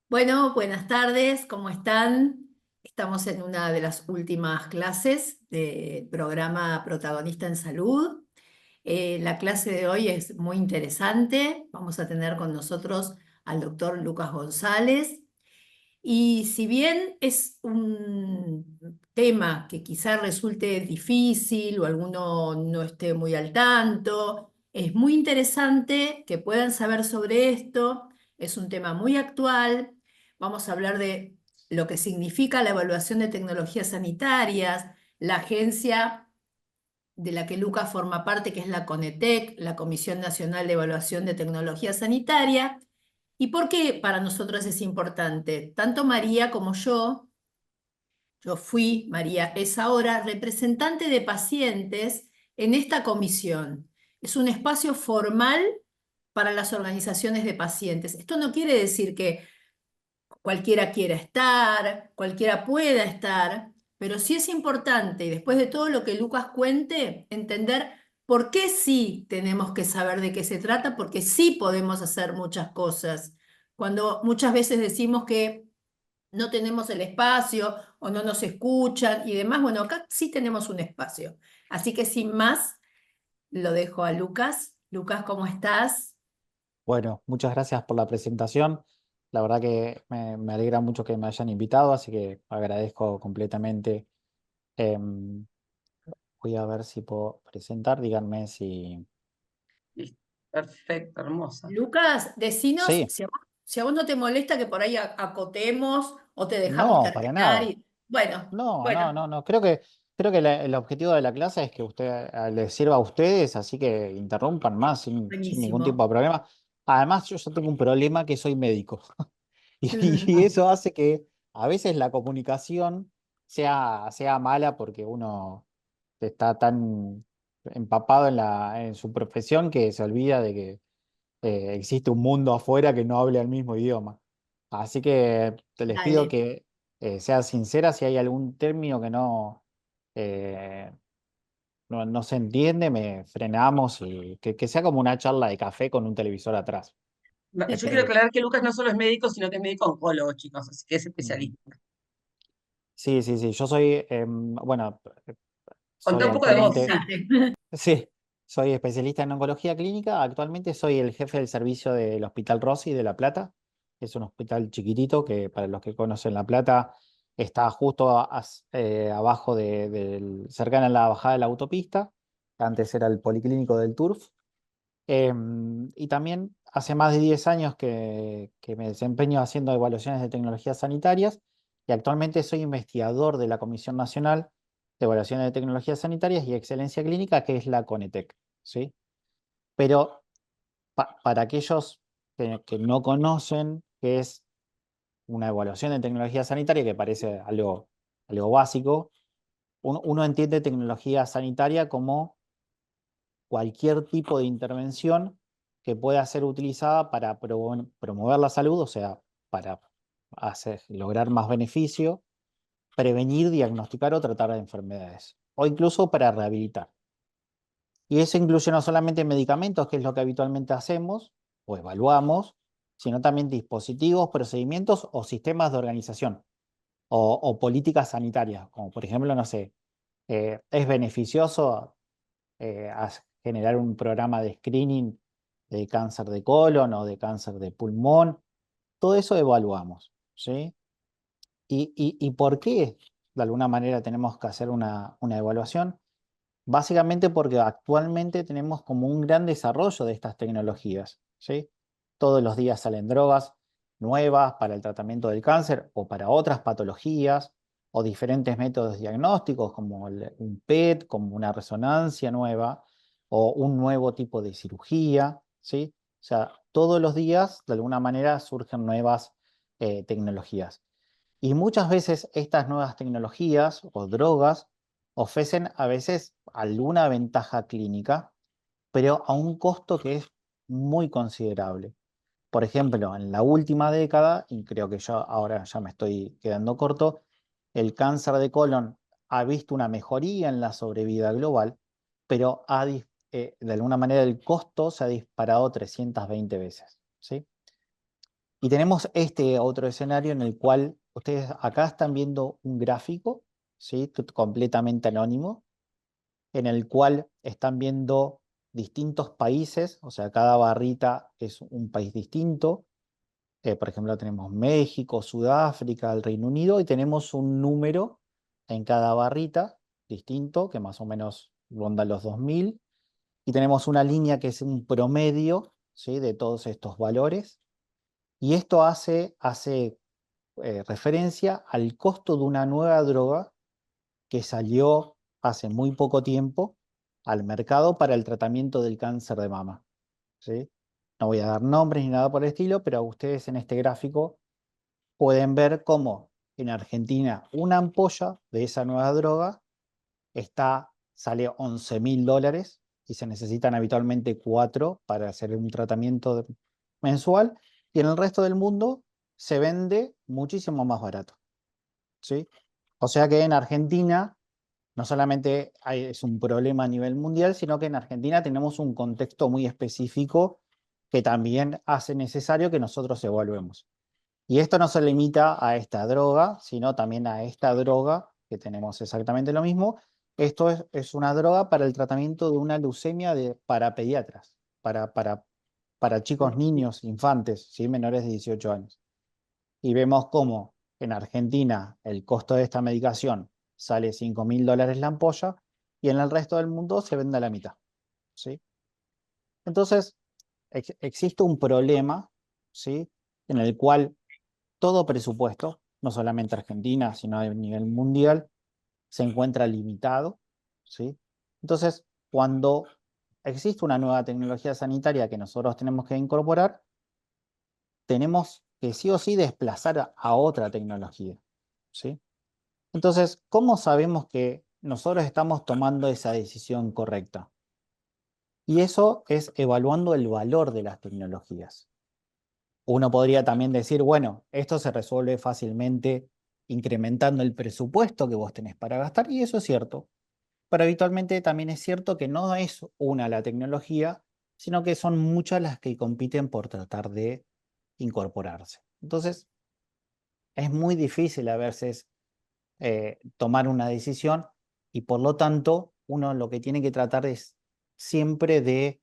Bueno, buenas tardes, ¿cómo están? Estamos en una de las últimas clases del programa Protagonista en Salud. La clase de hoy es muy interesante. Vamos a tener con nosotros al doctor Lucas González. Y si bien es un tema que quizá resulte difícil o alguno no esté muy al tanto, es muy interesante que puedan saber sobre esto. Es un tema muy actual. Vamos a hablar de lo que significa la evaluación de tecnologías sanitarias, la agencia de la que Lucas forma parte, que es la CONETEC, la Comisión Nacional de Evaluación de Tecnología Sanitaria. ¿Y por qué para nosotros es importante? Tanto María como yo fui, María es ahora, representante de pacientes en esta comisión. Es un espacio formal para las organizaciones de pacientes. Esto no quiere decir que cualquiera quiera estar, cualquiera pueda estar, pero sí es importante, y después de todo lo que Lucas cuente, entender por qué sí tenemos que saber de qué se trata, porque sí podemos hacer muchas cosas. Cuando muchas veces decimos que no tenemos el espacio o no nos escuchan y demás, bueno, acá sí tenemos un espacio. Así que sin más, lo dejo a Lucas. Lucas, ¿cómo estás? Bueno, muchas gracias por la presentación. La verdad que me alegra mucho que me hayan invitado, así que agradezco completamente. Em, Voy a ver si puedo presentar. Díganme si... Listo, perfecto, hermosa. Lucas, decinos Sí, si a vos no te molesta que por ahí acotemos o te dejamos no, para terminar. nada. Y, bueno, No, no, bueno, no, no. Creo que el objetivo de la clase es que les sirva a ustedes, así que interrumpan más sin ningún tipo buenísimo. de problema. Además, yo tengo un problema que soy médico. Y Mm, eso hace que a veces la comunicación sea mala porque uno está tan empapado en su profesión que se olvida de que existe un mundo afuera que no hable el mismo idioma. Así que te les pido dale. que sean sinceras si hay algún término que eh, no se entiende, me frenamos y que sea como una charla de café con un televisor atrás. Yo quiero aclarar que Lucas no solo es médico, sino que es médico oncólogo, chicos, así que es Ujú. especialista. Sí, sí, sí. Yo soy, bueno, Contá soy un poco de vos. actualmente, sí, soy especialista en oncología clínica. Actualmente soy el jefe del servicio del Hospital Rossi de La Plata. Es un hospital chiquitito que para los que conocen La Plata está justo abajo cercana a la bajada de la autopista. Antes era el policlínico del Turf. Y también hace más de 10 años que me desempeño haciendo evaluaciones de tecnologías sanitarias y actualmente soy investigador de la Comisión Nacional de Evaluaciones de Tecnologías Sanitarias y Excelencia Clínica, que es la CONETEC, ¿sí? Pero para aquellos que no conocen qué es una evaluación de tecnología sanitaria, que parece algo básico, uno entiende tecnología sanitaria como cualquier tipo de intervención que pueda ser utilizada para promover la salud, o sea, para lograr más beneficio, prevenir, diagnosticar o tratar de enfermedades, o incluso para rehabilitar. Y eso incluye no solamente medicamentos, que es lo que habitualmente hacemos o evaluamos, sino también dispositivos, procedimientos o sistemas de organización o políticas sanitarias, como por ejemplo, no sé, es beneficioso generar un programa de screening de cáncer de colon o de cáncer de pulmón. Todo eso evaluamos, ¿sí? ¿Y por qué de alguna manera tenemos que hacer una evaluación? Básicamente porque actualmente tenemos como un gran desarrollo de estas tecnologías, ¿sí? Todos los días salen drogas nuevas para el tratamiento del cáncer o para otras patologías o diferentes métodos diagnósticos como un PET, como una resonancia nueva o un nuevo tipo de cirugía, ¿sí? O sea, todos los días de alguna manera surgen nuevas tecnologías. Y muchas veces estas nuevas tecnologías o drogas ofrecen a veces alguna ventaja clínica, pero a un costo que es muy considerable. Por ejemplo, en la última década, y creo que yo ahora ya me estoy quedando corto, el cáncer de colon ha visto una mejoría en la sobrevida global, pero de alguna manera el costo se ha disparado 320 veces, ¿sí? Y tenemos este otro escenario en el cual ustedes acá están viendo un gráfico, ¿sí? Completamente anónimo, en el cual están viendo distintos países, o sea, cada barrita es un país distinto. Por ejemplo, tenemos México, Sudáfrica, el Reino Unido, y tenemos un número en cada barrita distinto, que más o menos ronda los 2000, y tenemos una línea que es un promedio, ¿sí?, de todos estos valores, y esto hace referencia al costo de una nueva droga que salió hace muy poco tiempo al mercado para el tratamiento del cáncer de mama, ¿sí? No voy a dar nombres ni nada por el estilo, pero ustedes en este gráfico pueden ver cómo en Argentina una ampolla de esa nueva droga sale $11.000 y se necesitan habitualmente 4 para hacer un tratamiento mensual, y en el resto del mundo se vende muchísimo más barato, ¿sí? O sea que en Argentina no solamente es un problema a nivel mundial, sino que en Argentina tenemos un contexto muy específico que también hace necesario que nosotros evaluemos. Y esto no se limita a esta droga, sino también a esta droga, que tenemos exactamente lo mismo. Esto es una droga para el tratamiento de una leucemia para pediatras, para chicos, niños, infantes, ¿sí?, menores de 18 años. Y vemos cómo en Argentina el costo de esta medicación sale $5.000 la ampolla, y en el resto del mundo se vende a la mitad, ¿sí? Entonces, existe un problema, ¿sí?, en el cual todo presupuesto, no solamente Argentina, sino a nivel mundial, se encuentra limitado, ¿sí? Entonces, cuando existe una nueva tecnología sanitaria que nosotros tenemos que incorporar, tenemos que sí o sí desplazar a otra tecnología, ¿sí? Entonces, ¿cómo sabemos que nosotros estamos tomando esa decisión correcta? Y eso es evaluando el valor de las tecnologías. Uno podría también decir, bueno, esto se resuelve fácilmente incrementando el presupuesto que vos tenés para gastar, y eso es cierto. Pero habitualmente también es cierto que no es una la tecnología, sino que son muchas las que compiten por tratar de incorporarse. Entonces, es muy difícil a veces tomar una decisión, y por lo tanto, uno lo que tiene que tratar es siempre de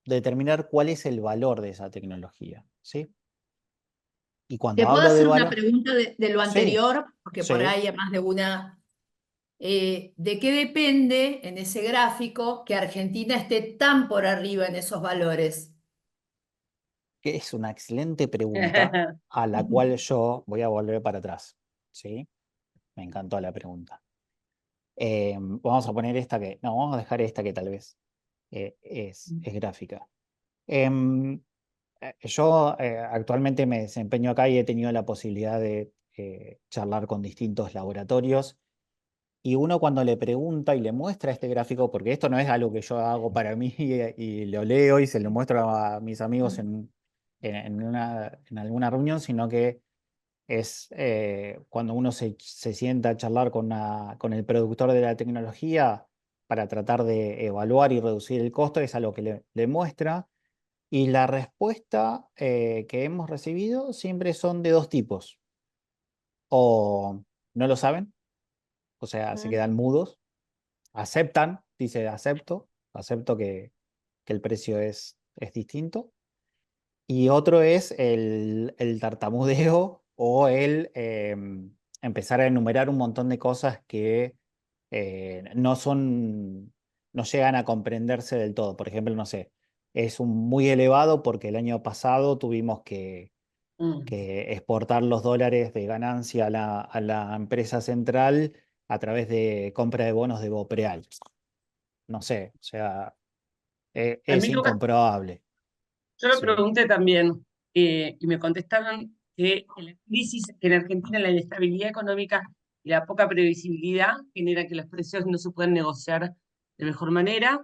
determinar cuál es el valor de esa tecnología, ¿sí? Y ¿Te cuando puedo hablo de hacer una valor, pregunta de lo sí, anterior? Porque por sí, ahí hay más de una. ¿De qué depende en ese gráfico que Argentina esté tan por arriba en esos valores? que es una excelente pregunta a la cual yo voy a volver para atrás, ¿sí? Me encantó la pregunta. Vamos a poner esta que, no, vamos a dejar esta que tal vez es gráfica. Em, yo actualmente me desempeño acá y he tenido la posibilidad de charlar con distintos laboratorios, y uno cuando le pregunta y le muestra este gráfico, porque esto no es algo que yo hago para mí y lo leo y se lo muestro a mis amigos en alguna reunión, sino que es cuando uno se sienta a charlar con el productor de la tecnología para tratar de evaluar y reducir el costo, es algo que le muestra. Y la respuesta que hemos recibido siempre son de dos tipos: o no lo saben, o sea, se quedan mudos, aceptan, dice acepto que el precio es distinto, y otro es el tartamudeo o el empezar a enumerar un montón de cosas que no llegan a comprenderse del todo. Por ejemplo, no sé, es muy elevado porque el año pasado tuvimos que exportar los dólares de ganancia a la empresa central a través de compra de bonos de Bopreal. No sé, o sea, A es mí, Lucas, incomprobable. yo lo Sí. pregunté también y me contestaron que la crisis, que en Argentina la inestabilidad económica y la poca previsibilidad genera que los precios no se pueden negociar de mejor manera,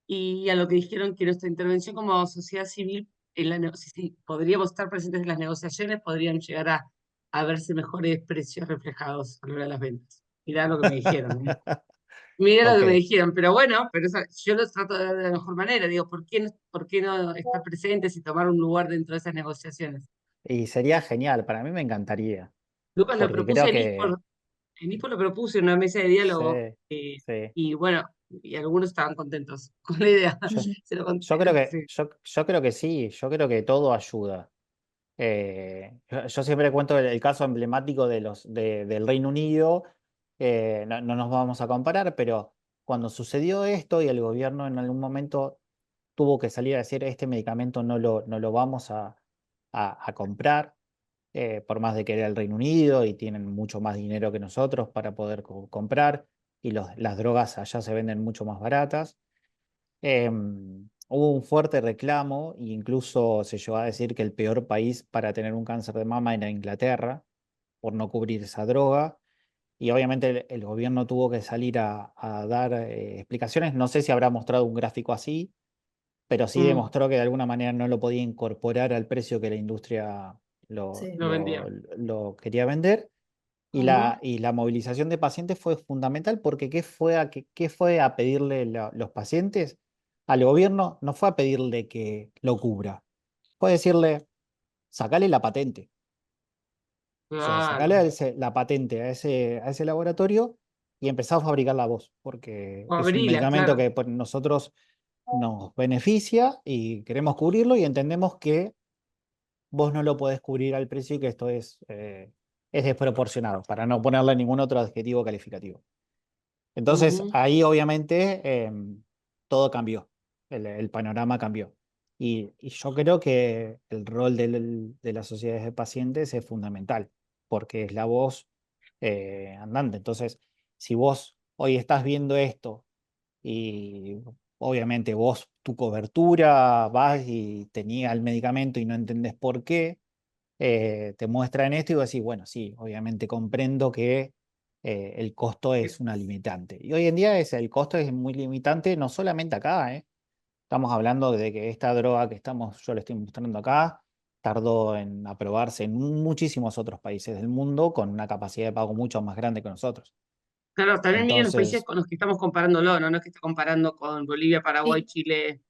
y a lo que dijeron que nuestra intervención como sociedad civil, si podríamos estar presentes en las negociaciones, podrían llegar a verse mejores precios reflejados a la hora de las ventas. Mirá lo que me dijeron, ¿eh? Mira lo Ok. que me dijeron, pero bueno, pero yo lo trato de ver de la mejor manera. Digo, por qué no estar presentes y tomar un lugar dentro de esas negociaciones? Y sería genial, para mí me encantaría, Lucas lo porque creo propuse que en ISPO lo propuse en una mesa de sí, diálogo, sí. y bueno, y algunos estaban contentos con la idea. Yo, Se lo yo creo conté, que, sí. yo creo que sí, yo creo que todo ayuda. Yo siempre cuento el caso emblemático del Reino Unido, no, no nos vamos a comparar, pero cuando sucedió esto y el gobierno en algún momento tuvo que salir a decir este medicamento no lo vamos a comprar, por más de que era el Reino Unido y tienen mucho más dinero que nosotros para poder comprar y las drogas allá se venden mucho más baratas. Hubo un fuerte reclamo e incluso se llegó a decir que el peor país para tener un cáncer de mama era Inglaterra por no cubrir esa droga. Y obviamente el gobierno tuvo que salir a dar explicaciones. No sé si habrá mostrado un gráfico así, pero sí Mm, demostró que de alguna manera no lo podía incorporar al precio que la industria lo, Sí. lo lo, vendía. lo quería vender. Y Ujú. la movilización de pacientes fue fundamental porque ¿qué fue a pedirle los pacientes? Al gobierno no fue a pedirle que lo cubra, fue decirle, sacale la patente. O sea, Claro. la patente a ese laboratorio y empezá a fabricarla vos, porque O es un abrila, medicamento claro. que por nosotros nos beneficia y queremos cubrirlo y entendemos que vos no lo podés cubrir al precio y que esto es desproporcionado, para no ponerle ningún otro adjetivo calificativo. Entonces, Ujú. ahí obviamente todo cambió, el panorama cambió. Y yo creo que el rol de las sociedades de pacientes es fundamental, porque es la voz andante. Entonces, si vos hoy estás viendo esto y obviamente vos, tu cobertura, vas y te niega el medicamento y no entendés por qué, te muestran esto y vos decís, bueno, sí, obviamente comprendo que el costo es una limitante. Y hoy en día el costo es muy limitante, no solamente acá, ¿eh? Estamos hablando de que esta droga yo le estoy mostrando acá, tardó en aprobarse en muchísimos otros países del mundo con una capacidad de pago mucho más grande que nosotros. Claro, también miren los países Entonces, con los que estamos comparándolo, ¿no? No es que está comparando con Bolivia, Paraguay, Sí. Chile,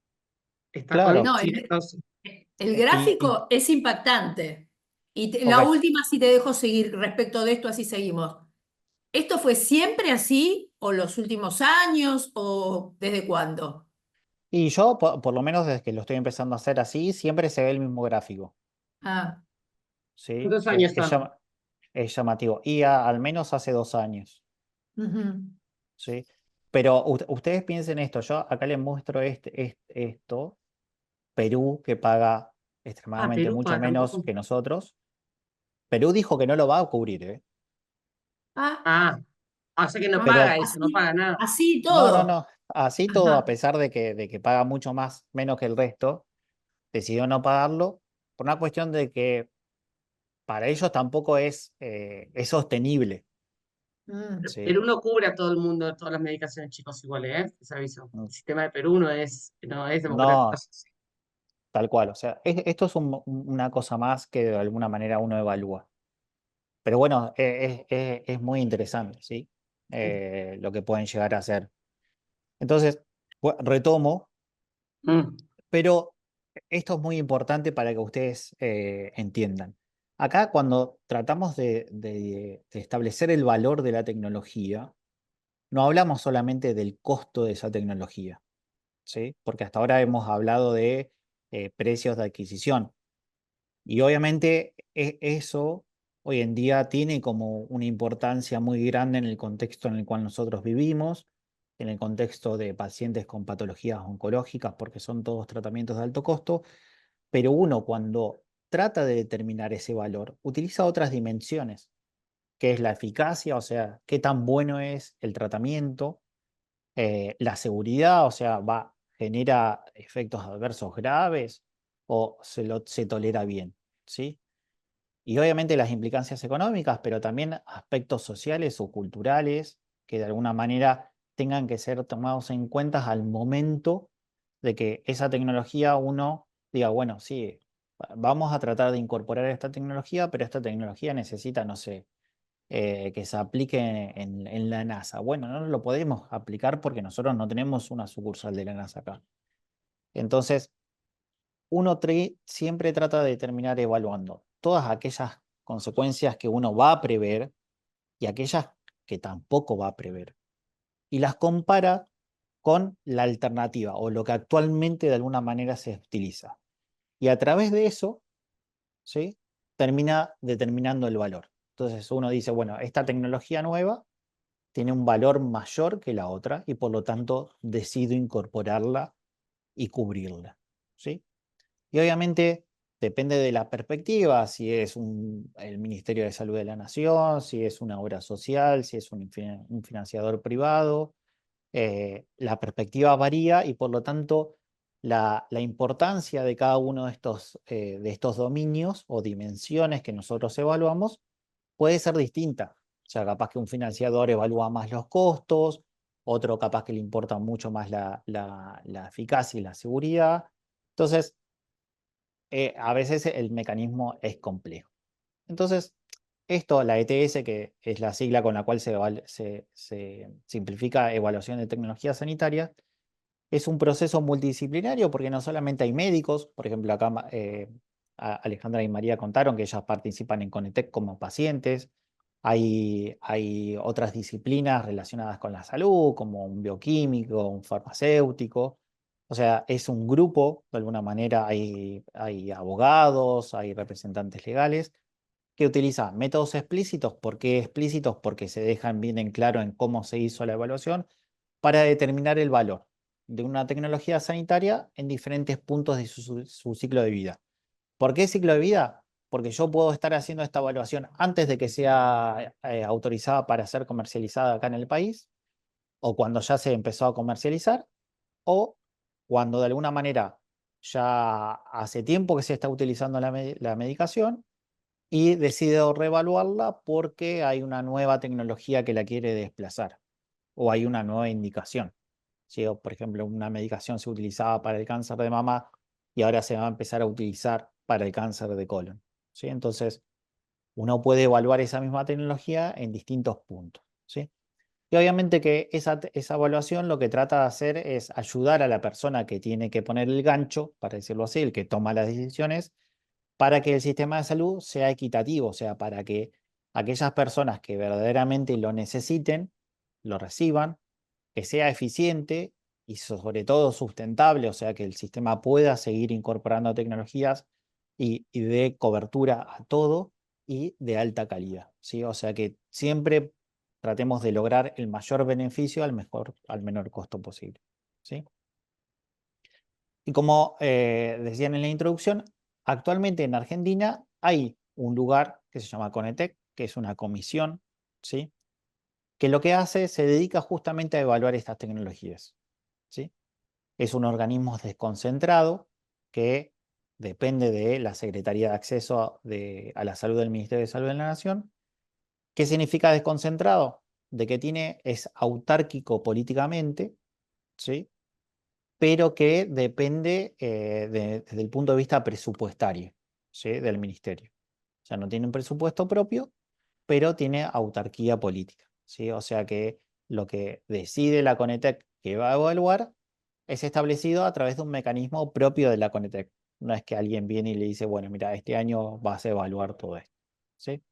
está con claro, No, Chile, Estados Unidos. el y gráfico es impactante. Y la ok. última, si te dejo seguir respecto de esto, así seguimos. ¿Esto fue siempre así o los últimos años o desde cuándo? Y yo, por lo menos desde que lo estoy empezando a hacer así, siempre se ve el mismo gráfico, Ah, ¿sí? ¿Cuántos años son? Es llamativo. Y al menos hace 2 años, ujú. ¿sí? Pero ustedes piensen esto, yo acá les muestro esto, Perú que paga Ah, extremadamente Perú mucho paga menos tampoco. que nosotros. Perú dijo que no lo va a cubrir, ¿eh? Ah, Ah, o sea que no ah, paga Pero eso, no así, paga nada. así no, no, todo. no. Así todo, a Ajá. pesar de que paga mucho menos que el resto, decidió no pagarlo por una cuestión de que para ellos tampoco es sostenible, Mm. ¿sí? Perú no cubre a todo el mundo, todas las medicaciones, chicos, iguales, ¿eh? Les aviso. El sistema de Perú no es democrático. No, tal cual. O sea, esto es una cosa más que de alguna manera uno evalúa. Pero bueno, es muy interesante, ¿sí? Lo que pueden llegar a hacer. Entonces, retomo, Mm, pero esto es muy importante para que ustedes entiendan. Acá, cuando tratamos de establecer el valor de la tecnología, no hablamos solamente del costo de esa tecnología, ¿sí? Porque hasta ahora hemos hablado de precios de adquisición. Y obviamente eso hoy en día tiene como una importancia muy grande en el contexto en el cual nosotros vivimos, en el contexto de pacientes con patologías oncológicas, porque son todos tratamientos de alto costo, pero uno cuando trata de determinar ese valor, utiliza otras dimensiones, que es la eficacia, o sea, qué tan bueno es el tratamiento, la seguridad, o sea, genera efectos adversos graves o se tolera bien, ¿sí? Y obviamente las implicancias económicas, pero también aspectos sociales o culturales que de alguna manera tengan que ser tomados en cuenta al momento de que esa tecnología uno diga, bueno, sí, vamos a tratar de incorporar esta tecnología, pero esta tecnología necesita, no sé, que se aplique en la NASA. Bueno, no lo podemos aplicar porque nosotros no tenemos una sucursal de la NASA acá. Entonces, uno siempre trata de terminar evaluando todas aquellas consecuencias que uno va a prever y aquellas que tampoco va a prever. Y las compara con la alternativa o lo que actualmente de alguna manera se utiliza. Y a través de eso, ¿sí?, termina determinando el valor. Entonces uno dice, bueno, esta tecnología nueva tiene un valor mayor que la otra y por lo tanto decido incorporarla y cubrirla, ¿sí? Y obviamente depende de la perspectiva, si es el Ministerio de Salud de la Nación, si es una obra social, si es un financiador privado. La perspectiva varía y por lo tanto la importancia de cada uno de estos dominios o dimensiones que nosotros evaluamos puede ser distinta. O sea, capaz que un financiador evalúa más los costos, otro capaz que le importa mucho más la eficacia y la seguridad. Entonces, a veces el mecanismo es complejo. Entonces, esto, la ETS, que es la sigla con la cual se simplifica evaluación de tecnología sanitaria, es un proceso multidisciplinario porque no solamente hay médicos, por ejemplo, acá Alejandra y María contaron que ellas participan en Conetec como pacientes, hay otras disciplinas relacionadas con la salud, como un bioquímico, un farmacéutico. O sea, es un grupo, de alguna manera hay abogados, hay representantes legales que utiliza métodos explícitos. ¿Por qué explícitos? Porque se dejan bien en claro en cómo se hizo la evaluación para determinar el valor de una tecnología sanitaria en diferentes puntos de su ciclo de vida. ¿Por qué ciclo de vida? Porque yo puedo estar haciendo esta evaluación antes de que sea autorizada para ser comercializada acá en el país, o cuando ya se empezó a comercializar, o cuando de alguna manera ya hace tiempo que se está utilizando la medicación y decido reevaluarla porque hay una nueva tecnología que la quiere desplazar o hay una nueva indicación. ¿Sí? O, por ejemplo, una medicación se utilizaba para el cáncer de mama y ahora se va a empezar a utilizar para el cáncer de colon. ¿Sí? Entonces, uno puede evaluar esa misma tecnología en distintos puntos. ¿Sí? Y obviamente que esa evaluación lo que trata de hacer es ayudar a la persona que tiene que poner el gancho, para decirlo así, el que toma las decisiones, para que el sistema de salud sea equitativo, o sea, para que aquellas personas que verdaderamente lo necesiten, lo reciban, que sea eficiente y sobre todo sustentable, o sea, que el sistema pueda seguir incorporando tecnologías y dé cobertura a todo y de alta calidad, ¿sí? O sea, que siempre tratemos de lograr el mayor beneficio al menor costo posible, ¿sí? Y como decían en la introducción, actualmente en Argentina hay un lugar que se llama Conetec, que es una comisión, ¿sí?, que lo que hace se dedica justamente a evaluar estas tecnologías, ¿sí? Es un organismo desconcentrado que depende de la Secretaría de Acceso a la Salud del Ministerio de Salud de la Nación. ¿Qué significa desconcentrado? De que es autárquico políticamente, ¿sí?, pero que depende desde el punto de vista presupuestario, ¿sí?, del ministerio. O sea, no tiene un presupuesto propio, pero tiene autarquía política, ¿sí? O sea que lo que decide la Conetec que va a evaluar es establecido a través de un mecanismo propio de la Conetec. No es que alguien viene y le dice, bueno, mira, este año vas a evaluar todo esto, ¿sí?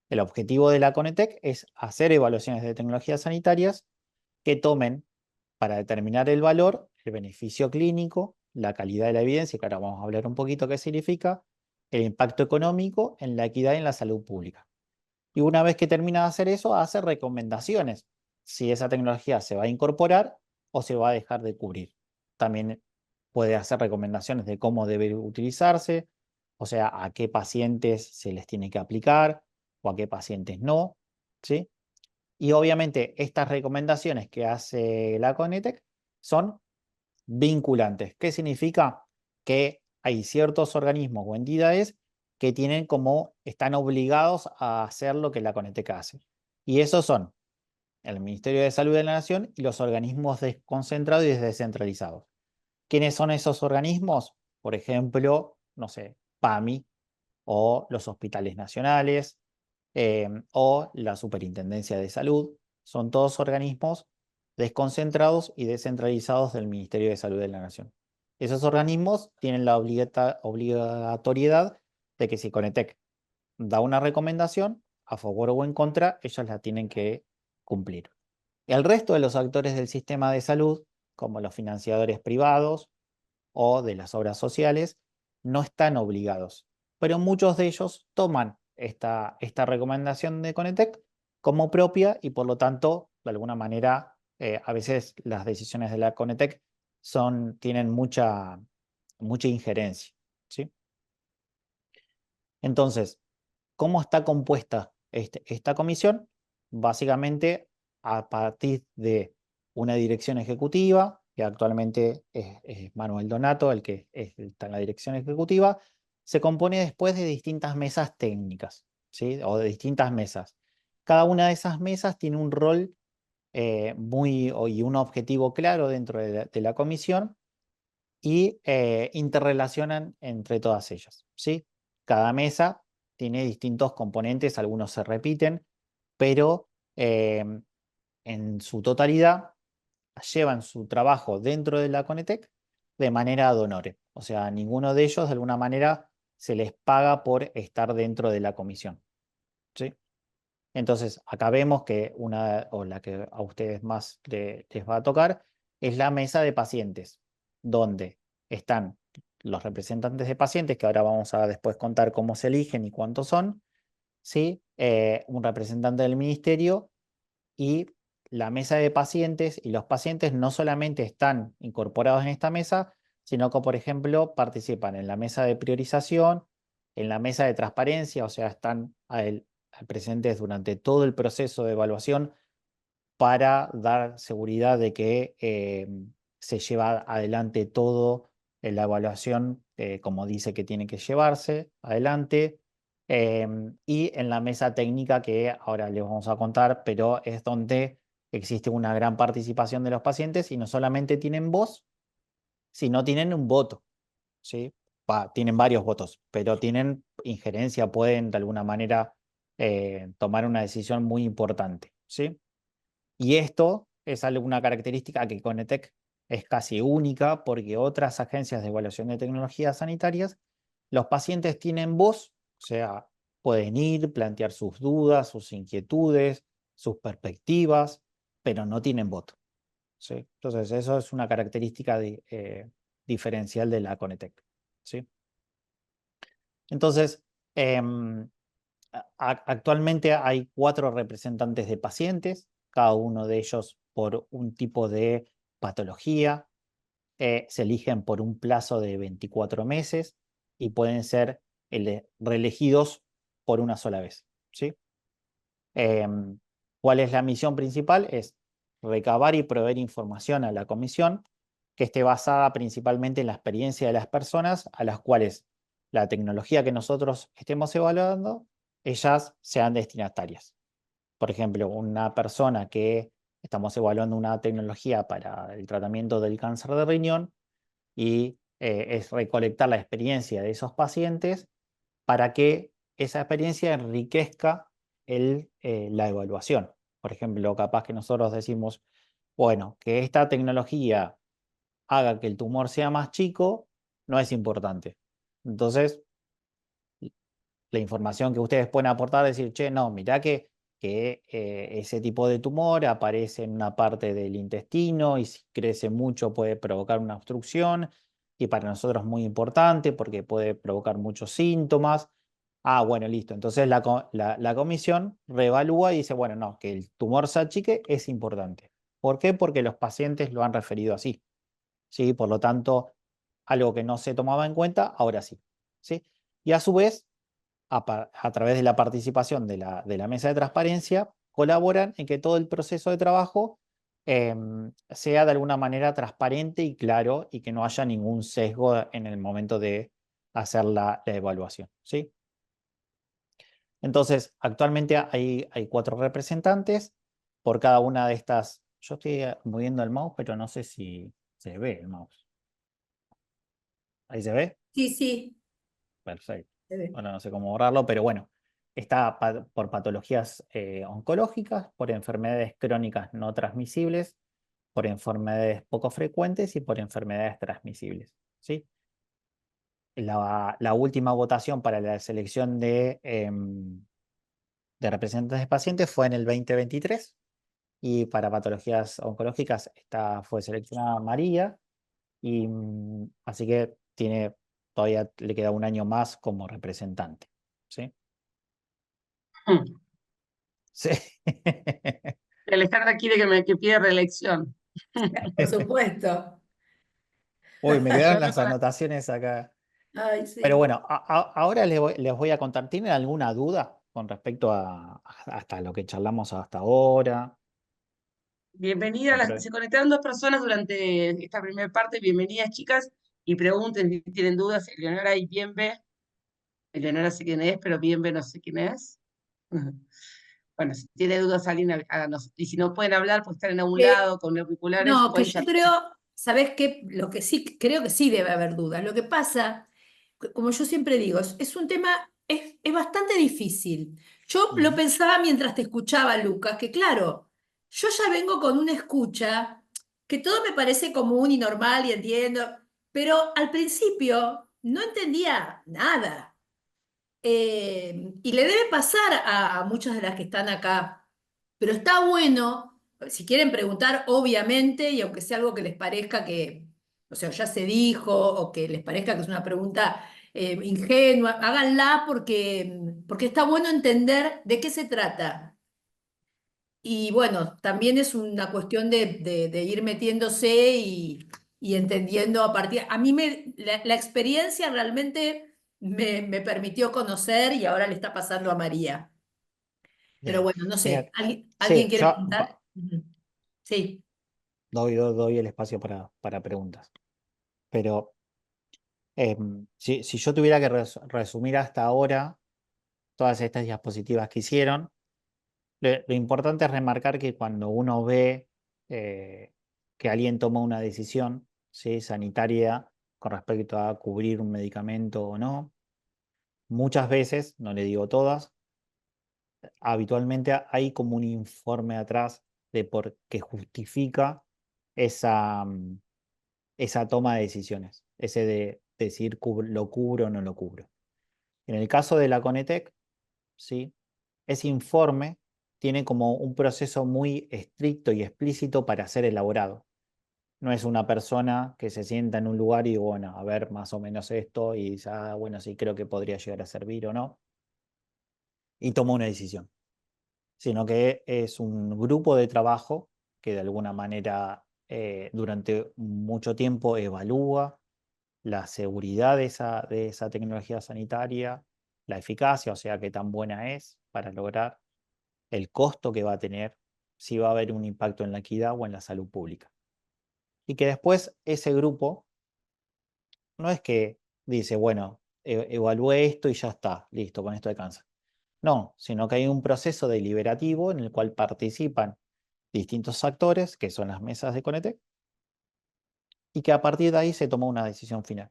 El objetivo de la Conetec es hacer evaluaciones de tecnologías sanitarias que tomen para determinar el valor, el beneficio clínico, la calidad de la evidencia, que ahora vamos a hablar un poquito qué significa, el impacto económico en la equidad y en la salud pública. Y una vez que termina de hacer eso, hace recomendaciones, si esa tecnología se va a incorporar o se va a dejar de cubrir. También puede hacer recomendaciones de cómo debe utilizarse, o sea, a qué pacientes se les tiene que aplicar o a qué pacientes no, ¿sí? Y obviamente estas recomendaciones que hace la Conetec son vinculantes. ¿Qué significa? Que hay ciertos organismos o entidades que están obligados a hacer lo que la Conetec hace. Y esos son el Ministerio de Salud de la Nación y los organismos desconcentrados y descentralizados. ¿Quiénes son esos organismos? Por ejemplo, no sé, PAMI o los hospitales nacionales, o la Superintendencia de Salud. Son todos organismos desconcentrados y descentralizados del Ministerio de Salud de la Nación. Esos organismos tienen la obligatoriedad de que si Conetec da una recomendación, a favor o en contra, ellos la tienen que cumplir. El resto de los actores del sistema de salud, como los financiadores privados o de las obras sociales, no están obligados, pero muchos de ellos toman esta recomendación de Conetec como propia y por lo tanto, de alguna manera, a veces las decisiones de la Conetec tienen mucha injerencia, ¿sí? Entonces, ¿cómo está compuesta esta comisión? Básicamente a partir de una dirección ejecutiva, que actualmente es Manuel Donato, el que está en la dirección ejecutiva, se compone después de distintas mesas técnicas, ¿sí? O de distintas mesas. Cada una de esas mesas tiene un rol y un objetivo claro dentro de la comisión y interrelacionan entre todas ellas, ¿sí? Cada mesa tiene distintos componentes, algunos se repiten, pero en su totalidad llevan su trabajo dentro de la Conetec de manera ad honorem. O sea, a ninguno de ellos de alguna manera se les paga por estar dentro de la comisión, ¿sí? Entonces, acá vemos que la que a ustedes más les va a tocar, es la mesa de pacientes, donde están los representantes de pacientes, que ahora vamos a después contar cómo se eligen y cuántos son, ¿sí? Un representante del ministerio y la mesa de pacientes, y los pacientes no solamente están incorporados en esta mesa, sino que, por ejemplo, participan en la mesa de priorización, en la mesa de transparencia, o sea, están presentes durante todo el proceso de evaluación para dar seguridad de que se lleva adelante todo en la evaluación como dice que tiene que llevarse adelante. Y en la mesa técnica que ahora les vamos a contar, pero es donde existe una gran participación de los pacientes y no solamente tienen voz, sino tienen un voto, ¿sí? Tienen varios votos, pero tienen injerencia, pueden de alguna manera tomar una decisión muy importante, ¿sí? Y esto es una característica que Conetec es casi única porque otras agencias de evaluación de tecnologías sanitarias, los pacientes tienen voz, o sea, pueden ir, plantear sus dudas, sus inquietudes, sus perspectivas, pero no tienen voto, ¿sí? Entonces, eso es una característica diferencial de la Conetec, ¿sí? Entonces, actualmente hay 4 representantes de pacientes, cada uno de ellos por un tipo de patología. Se eligen por un plazo de 24 meses y pueden ser reelegidos por una sola vez, ¿sí? ¿Cuál es la misión principal? Es recabar y proveer información a la comisión que esté basada principalmente en la experiencia de las personas a las cuales la tecnología que nosotros estemos evaluando, ellas sean destinatarias. Por ejemplo, una persona que estamos evaluando una tecnología para el tratamiento del cáncer de riñón y es recolectar la experiencia de esos pacientes para que esa experiencia enriquezca la evaluación. Por ejemplo, capaz que nosotros decimos, bueno, que esta tecnología haga que el tumor sea más chico, no es importante. Entonces, la información que ustedes pueden aportar es decir, che, no, mirá que ese tipo de tumor aparece en una parte del intestino y si crece mucho puede provocar una obstrucción y para nosotros es muy importante porque puede provocar muchos síntomas. Ah, bueno, listo. Entonces la comisión reevalúa y dice, bueno, no, que el tumor se achique es importante. ¿Por qué? Porque los pacientes lo han referido así, ¿sí? Por lo tanto, algo que no se tomaba en cuenta, ahora sí, ¿sí? Y a su vez, a través de la participación de la mesa de transparencia, colaboran en que todo el proceso de trabajo sea de alguna manera transparente y claro y que no haya ningún sesgo en el momento de hacer la evaluación, ¿sí? Entonces, actualmente hay 4 representantes por cada una de estas. Yo estoy moviendo el mouse, pero no sé si se ve el mouse. ¿Ahí se ve? Sí, sí. Perfecto. Se ve. Bueno, no sé cómo borrarlo, pero bueno. Está por patologías oncológicas, por enfermedades crónicas no transmisibles, por enfermedades poco frecuentes y por enfermedades transmisibles, ¿sí? La última votación para la selección de representantes de pacientes fue en el 2023 y para patologías oncológicas fue seleccionada María y así que todavía le queda un año más como representante, ¿sí? Sí. Alejandra quiere que pida reelección. Por supuesto. Uy, me Yo quedaron hablo las con anotaciones acá. Ay, Pero sí. bueno, ahora les voy a contar. ¿Tienen alguna duda con respecto hasta lo que charlamos hasta ahora? Bienvenida, se conectaron 2 personas durante esta primera parte. Bienvenidas, chicas, y pregunten si tienen dudas. Eleonora y Bienve. Eleonora sé quién es, pero Bienve no sé quién es. Bueno, si tiene dudas alguien, háganos. Y si no pueden hablar, pues estar en algún Que- lado con auriculares, no, que pueden yo charlar. creo, ¿sabés qué? Lo que sí, creo que sí debe haber dudas. Lo que pasa, como yo siempre digo, es un tema, es bastante difícil. Yo lo Ujú. pensaba mientras te escuchaba, Lucas, que claro, yo ya vengo con una escucha, que todo me parece común y normal y entiendo, pero al principio no entendía nada. Y le debe pasar a muchas de las que están acá. Pero está bueno, si quieren preguntar, obviamente, y aunque sea algo que les parezca que, o sea, ya se dijo, o que les parezca que es una pregunta ingenua, háganla porque está bueno entender de qué se trata. Y bueno, también es una cuestión de ir metiéndose y entendiendo a partir. A mí la experiencia realmente me permitió conocer y ahora le está pasando a María. Pero Bien. bueno, no sé, Mira, ¿alguien sí, quiere yo preguntar? Ujú. Sí. doy el espacio para preguntas. Pero si yo tuviera que resumir hasta ahora todas estas diapositivas que hicieron, lo importante es remarcar que cuando uno ve que alguien toma una decisión, ¿sí?, sanitaria con respecto a cubrir un medicamento o no, muchas veces, no le digo todas, habitualmente hay como un informe atrás de por qué justifica esa toma de decisiones, ese de decir lo cubro o no lo cubro. En el caso de la Conetec, ¿sí?, ese informe tiene como un proceso muy estricto y explícito para ser elaborado. No es una persona que se sienta en un lugar y dice, bueno, a ver más o menos esto y dice, bueno, sí, creo que podría llegar a servir o no, y toma una decisión, sino que es un grupo de trabajo que de alguna manera durante mucho tiempo evalúa la seguridad de esa tecnología sanitaria, la eficacia, o sea, qué tan buena es para lograr el costo que va a tener, si va a haber un impacto en la equidad o en la salud pública. Y que después ese grupo no es que dice, bueno, evalúe esto y ya está, listo, con esto alcanza. No, sino que hay un proceso deliberativo en el cual participan distintos actores, que son las mesas de Conetec, y que a partir de ahí se toma una decisión final,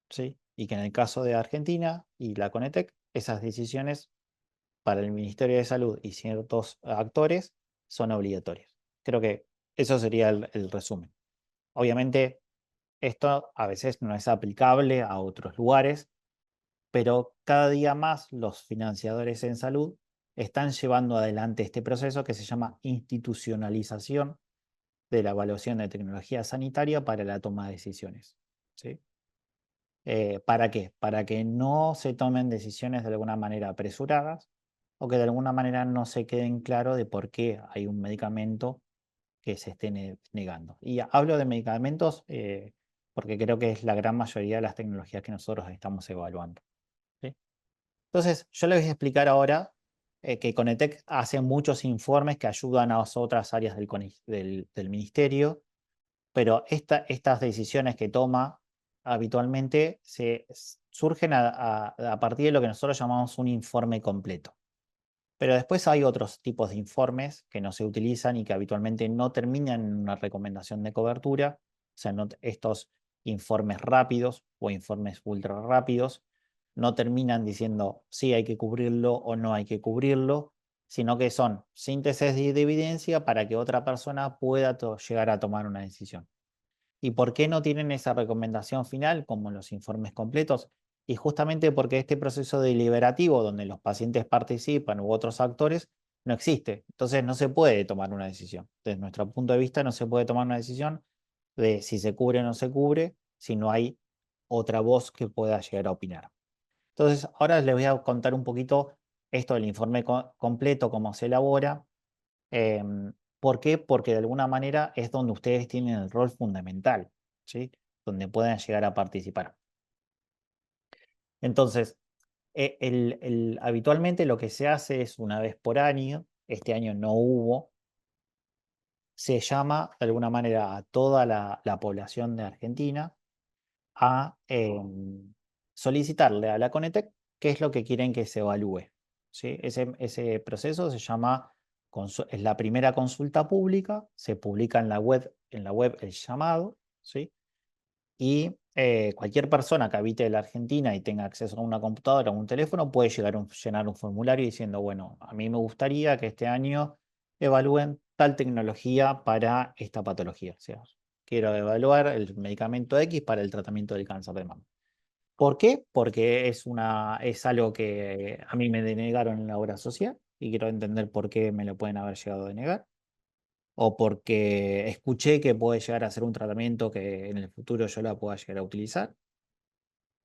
¿sí? Y que en el caso de Argentina y la Conetec, esas decisiones para el Ministerio de Salud y ciertos actores son obligatorias. Creo que eso sería el resumen. Obviamente, esto a veces no es aplicable a otros lugares, pero cada día más los financiadores en salud están llevando adelante este proceso que se llama institucionalización de la evaluación de tecnología sanitaria para la toma de decisiones, ¿sí? ¿Para qué? Para que no se tomen decisiones de alguna manera apresuradas o que de alguna manera no se queden claro de por qué hay un medicamento que se esté negando. Y hablo de medicamentos porque creo que es la gran mayoría de las tecnologías que nosotros estamos evaluando, ¿sí? Entonces, yo les voy a explicar ahora que Conetec hace muchos informes que ayudan a las otras áreas del ministerio, pero estas decisiones que toma habitualmente surgen a partir de lo que nosotros llamamos un informe completo. Pero después hay otros tipos de informes que no se utilizan y que habitualmente no terminan en una recomendación de cobertura, o sea, estos informes rápidos o informes ultra rápidos, no terminan diciendo sí hay que cubrirlo o no hay que cubrirlo, sino que son síntesis de evidencia para que otra persona pueda llegar a tomar una decisión. ¿Y por qué no tienen esa recomendación final como los informes completos? Y justamente porque este proceso deliberativo donde los pacientes participan u otros actores no existe. Entonces no se puede tomar una decisión. Desde nuestro punto de vista no se puede tomar una decisión de si se cubre o no se cubre si no hay otra voz que pueda llegar a opinar. Entonces ahora les voy a contar un poquito esto del informe completo, cómo se elabora. ¿Por qué? Porque de alguna manera es donde ustedes tienen el rol fundamental, ¿sí? Donde puedan llegar a participar. Entonces, habitualmente lo que se hace es una vez por año, este año no hubo, se llama de alguna manera a toda la población de Argentina a solicitarle a la Conetec qué es lo que quieren que se evalúe, ¿sí? Ese proceso se llama, es la primera consulta pública, se publica en la web el llamado, ¿sí? Y cualquier persona que habite en la Argentina y tenga acceso a una computadora o un teléfono puede llenar un formulario diciendo, bueno, a mí me gustaría que este año evalúen tal tecnología para esta patología. O sea, quiero evaluar el medicamento X para el tratamiento del cáncer de mama. ¿Por qué? Porque es algo que a mí me denegaron en la obra social y quiero entender por qué me lo pueden haber llegado a denegar. O porque escuché que puede llegar a ser un tratamiento que en el futuro yo la pueda llegar a utilizar.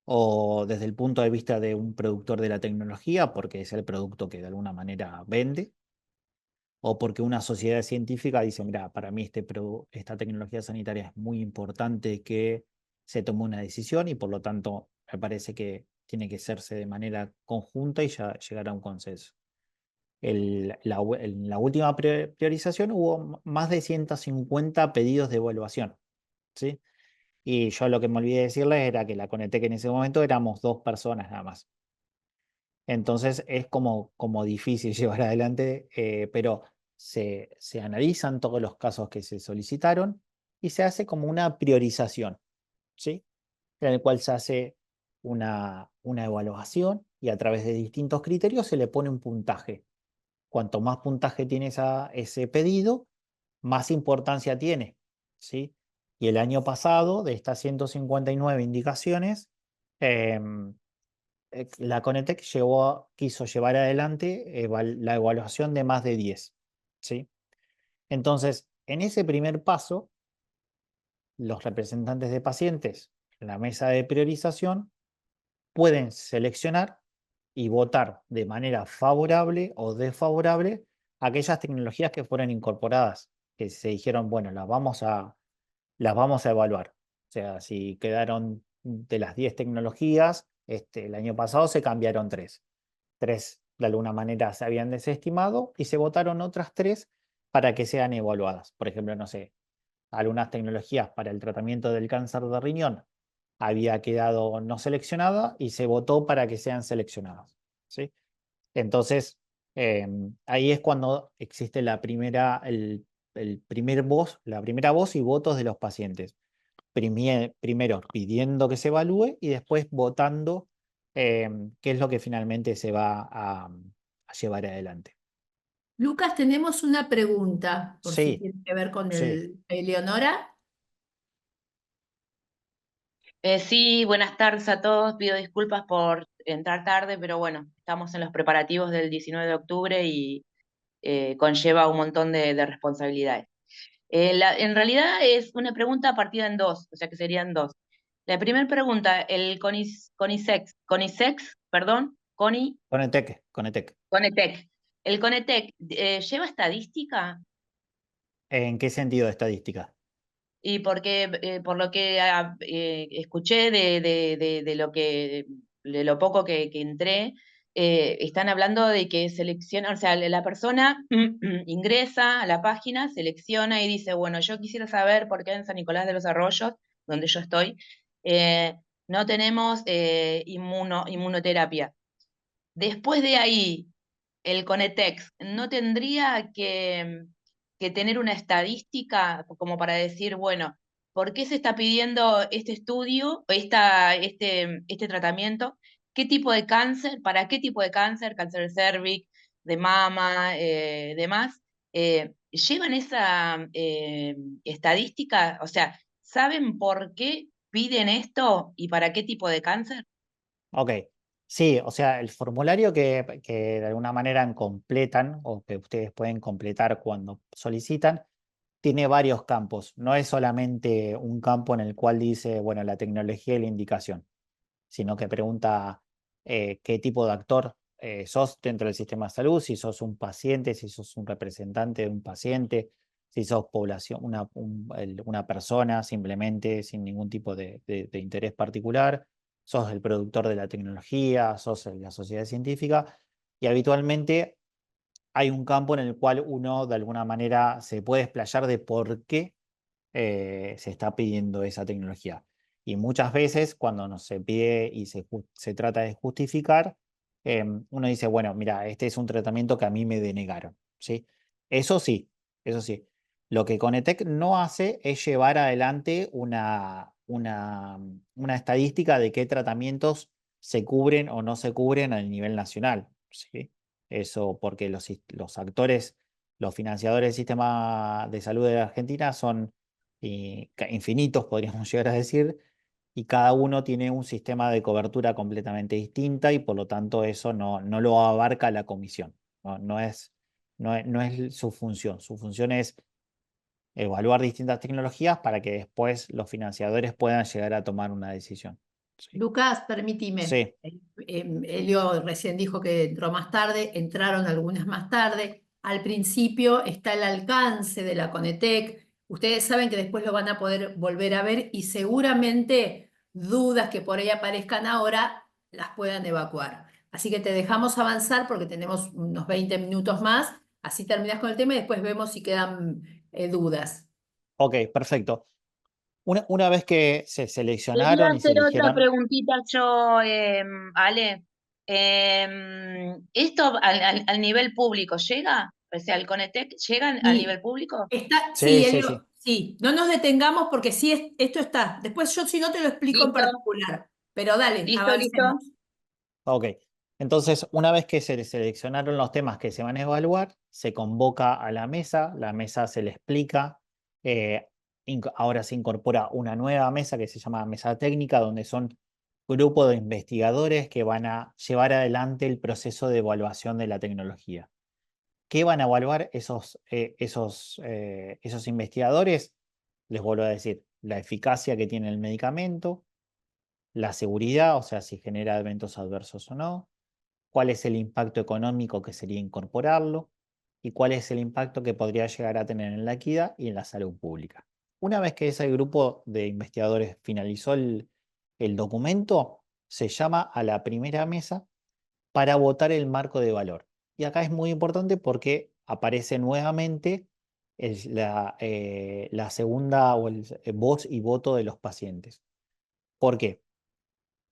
O desde el punto de vista de un productor de la tecnología, porque es el producto que de alguna manera vende. O porque una sociedad científica dice, mira, para mí esta tecnología sanitaria es muy importante que se tome una decisión y por lo tanto me parece que tiene que hacerse de manera conjunta y ya llegar a un consenso. En la última priorización hubo más de 150 pedidos de evaluación, ¿sí? Y yo lo que me olvidé de decirles era que la Conetec en ese momento éramos 2 personas nada más. Entonces es como difícil llevar adelante, pero se analizan todos los casos que se solicitaron y se hace como una priorización, ¿sí? En el cual se hace una evaluación y a través de distintos criterios se le pone un puntaje. Cuanto más puntaje tiene ese pedido, más importancia tiene, ¿sí? Y el año pasado, de estas 159 indicaciones, em, la Conetec quiso llevar adelante la evaluación de más de 10, ¿sí? Entonces, en ese primer paso, los representantes de pacientes en la mesa de priorización pueden seleccionar y votar de manera favorable o desfavorable aquellas tecnologías que fueron incorporadas, que se dijeron, bueno, las vamos a evaluar. O sea, si quedaron de las 10 tecnologías, el año pasado se cambiaron 3. 3 de alguna manera se habían desestimado y se votaron otras 3 para que sean evaluadas. Por ejemplo, no sé, algunas tecnologías para el tratamiento del cáncer de riñón había quedado no seleccionada y se votó para que sean seleccionadas, ¿sí? Entonces, ahí es cuando existe la primera voz, la primera voz y votos de los pacientes. Primero pidiendo que se evalúe y después votando qué es lo que finalmente se va a llevar adelante. Lucas, tenemos una pregunta, por si Sí, tiene que ver con sí. Eleonora. Sí, buenas tardes a todos. Pido disculpas por entrar tarde, pero bueno, estamos en los preparativos del 19 de octubre y conlleva un montón de responsabilidades. En realidad es una pregunta partida en dos, o sea que serían dos. La primera pregunta, el CONICEX, perdón, Conetec. CONETEC. ¿El CONETEC lleva estadística? ¿En qué sentido de estadística? Y porque por lo que escuché de lo poco que entré, están hablando de que selecciona, o sea, la persona ingresa a la página, selecciona y dice, bueno, yo quisiera saber por qué en San Nicolás de los Arroyos, donde yo estoy, eh, no tenemos inmunoterapia. Después de ahí, el Conetex no tendría que tener una estadística como para decir, bueno, ¿por qué se está pidiendo este estudio, este tratamiento? qué tipo de cáncer, para qué tipo de cáncer, cáncer de cervix, de mama, demás, llevan esa estadística, o sea, ¿saben por qué piden esto y para qué tipo de cáncer? Ok, sí, o sea, el formulario que de alguna manera completan o que ustedes pueden completar cuando solicitan, tiene varios campos. No es solamente un campo en el cual dice, bueno, la tecnología y la indicación, sino que pregunta qué tipo de actor sos dentro del sistema de salud, si sos un paciente, si sos un representante de un paciente, si sos población, una persona simplemente sin ningún tipo de interés particular, sos el productor de la tecnología, sos la sociedad científica, y habitualmente hay un campo en el cual uno de alguna manera se puede explayar de por qué se está pidiendo esa tecnología. Y muchas veces cuando no se pide y se trata de justificar, uno dice, bueno, mira, este es un tratamiento que a mí me denegaron, ¿sí? Eso sí, eso sí. Lo que Conetec no hace es llevar adelante una estadística de qué tratamientos se cubren o no se cubren a nivel nacional, ¿sí? Eso porque los actores, los financiadores del sistema de salud de la Argentina son infinitos, podríamos llegar a decir, y cada uno tiene un sistema de cobertura completamente distinta y por lo tanto eso no lo abarca la comisión. No es su función. Su función es evaluar distintas tecnologías para que después los financiadores puedan llegar a tomar una decisión. Sí. Lucas, permítime. Sí. Elio recién dijo que entró más tarde, entraron algunas más tarde. Al principio está el alcance de la Conetec. Ustedes saben que después lo van a poder volver a ver y seguramente dudas que por ahí aparezcan ahora las puedan evacuar. Así que te dejamos avanzar porque tenemos unos 20 minutos más. Así terminas con el tema y después vemos si quedan dudas. Ok, perfecto. Una vez que se Quería seleccionaron y se hacer otra eligieron, preguntita yo, Ale. ¿Esto al nivel público llega? O sea, ¿el Conetec llega al Y nivel público? sí, sí, sí, Elio, sí. sí, no nos detengamos porque sí, esto está. Después yo si no te lo explico en Listo, particular, pero dale, listo, listo. avancemos. Ok, entonces una vez que se seleccionaron los temas que se van a evaluar, se convoca a la mesa se le explica, ahora se incorpora una nueva mesa que se llama mesa técnica, donde son grupos de investigadores que van a llevar adelante el proceso de evaluación de la tecnología. ¿Qué van a evaluar esos investigadores? Les vuelvo a decir, la eficacia que tiene el medicamento, la seguridad, o sea, si genera eventos adversos o no, cuál es el impacto económico que sería incorporarlo y cuál es el impacto que podría llegar a tener en la equidad y en la salud pública. Una vez que ese grupo de investigadores finalizó el documento, se llama a la primera mesa para votar el marco de valor. Y acá es muy importante porque aparece nuevamente la segunda o el voz y voto de los pacientes. ¿Por qué?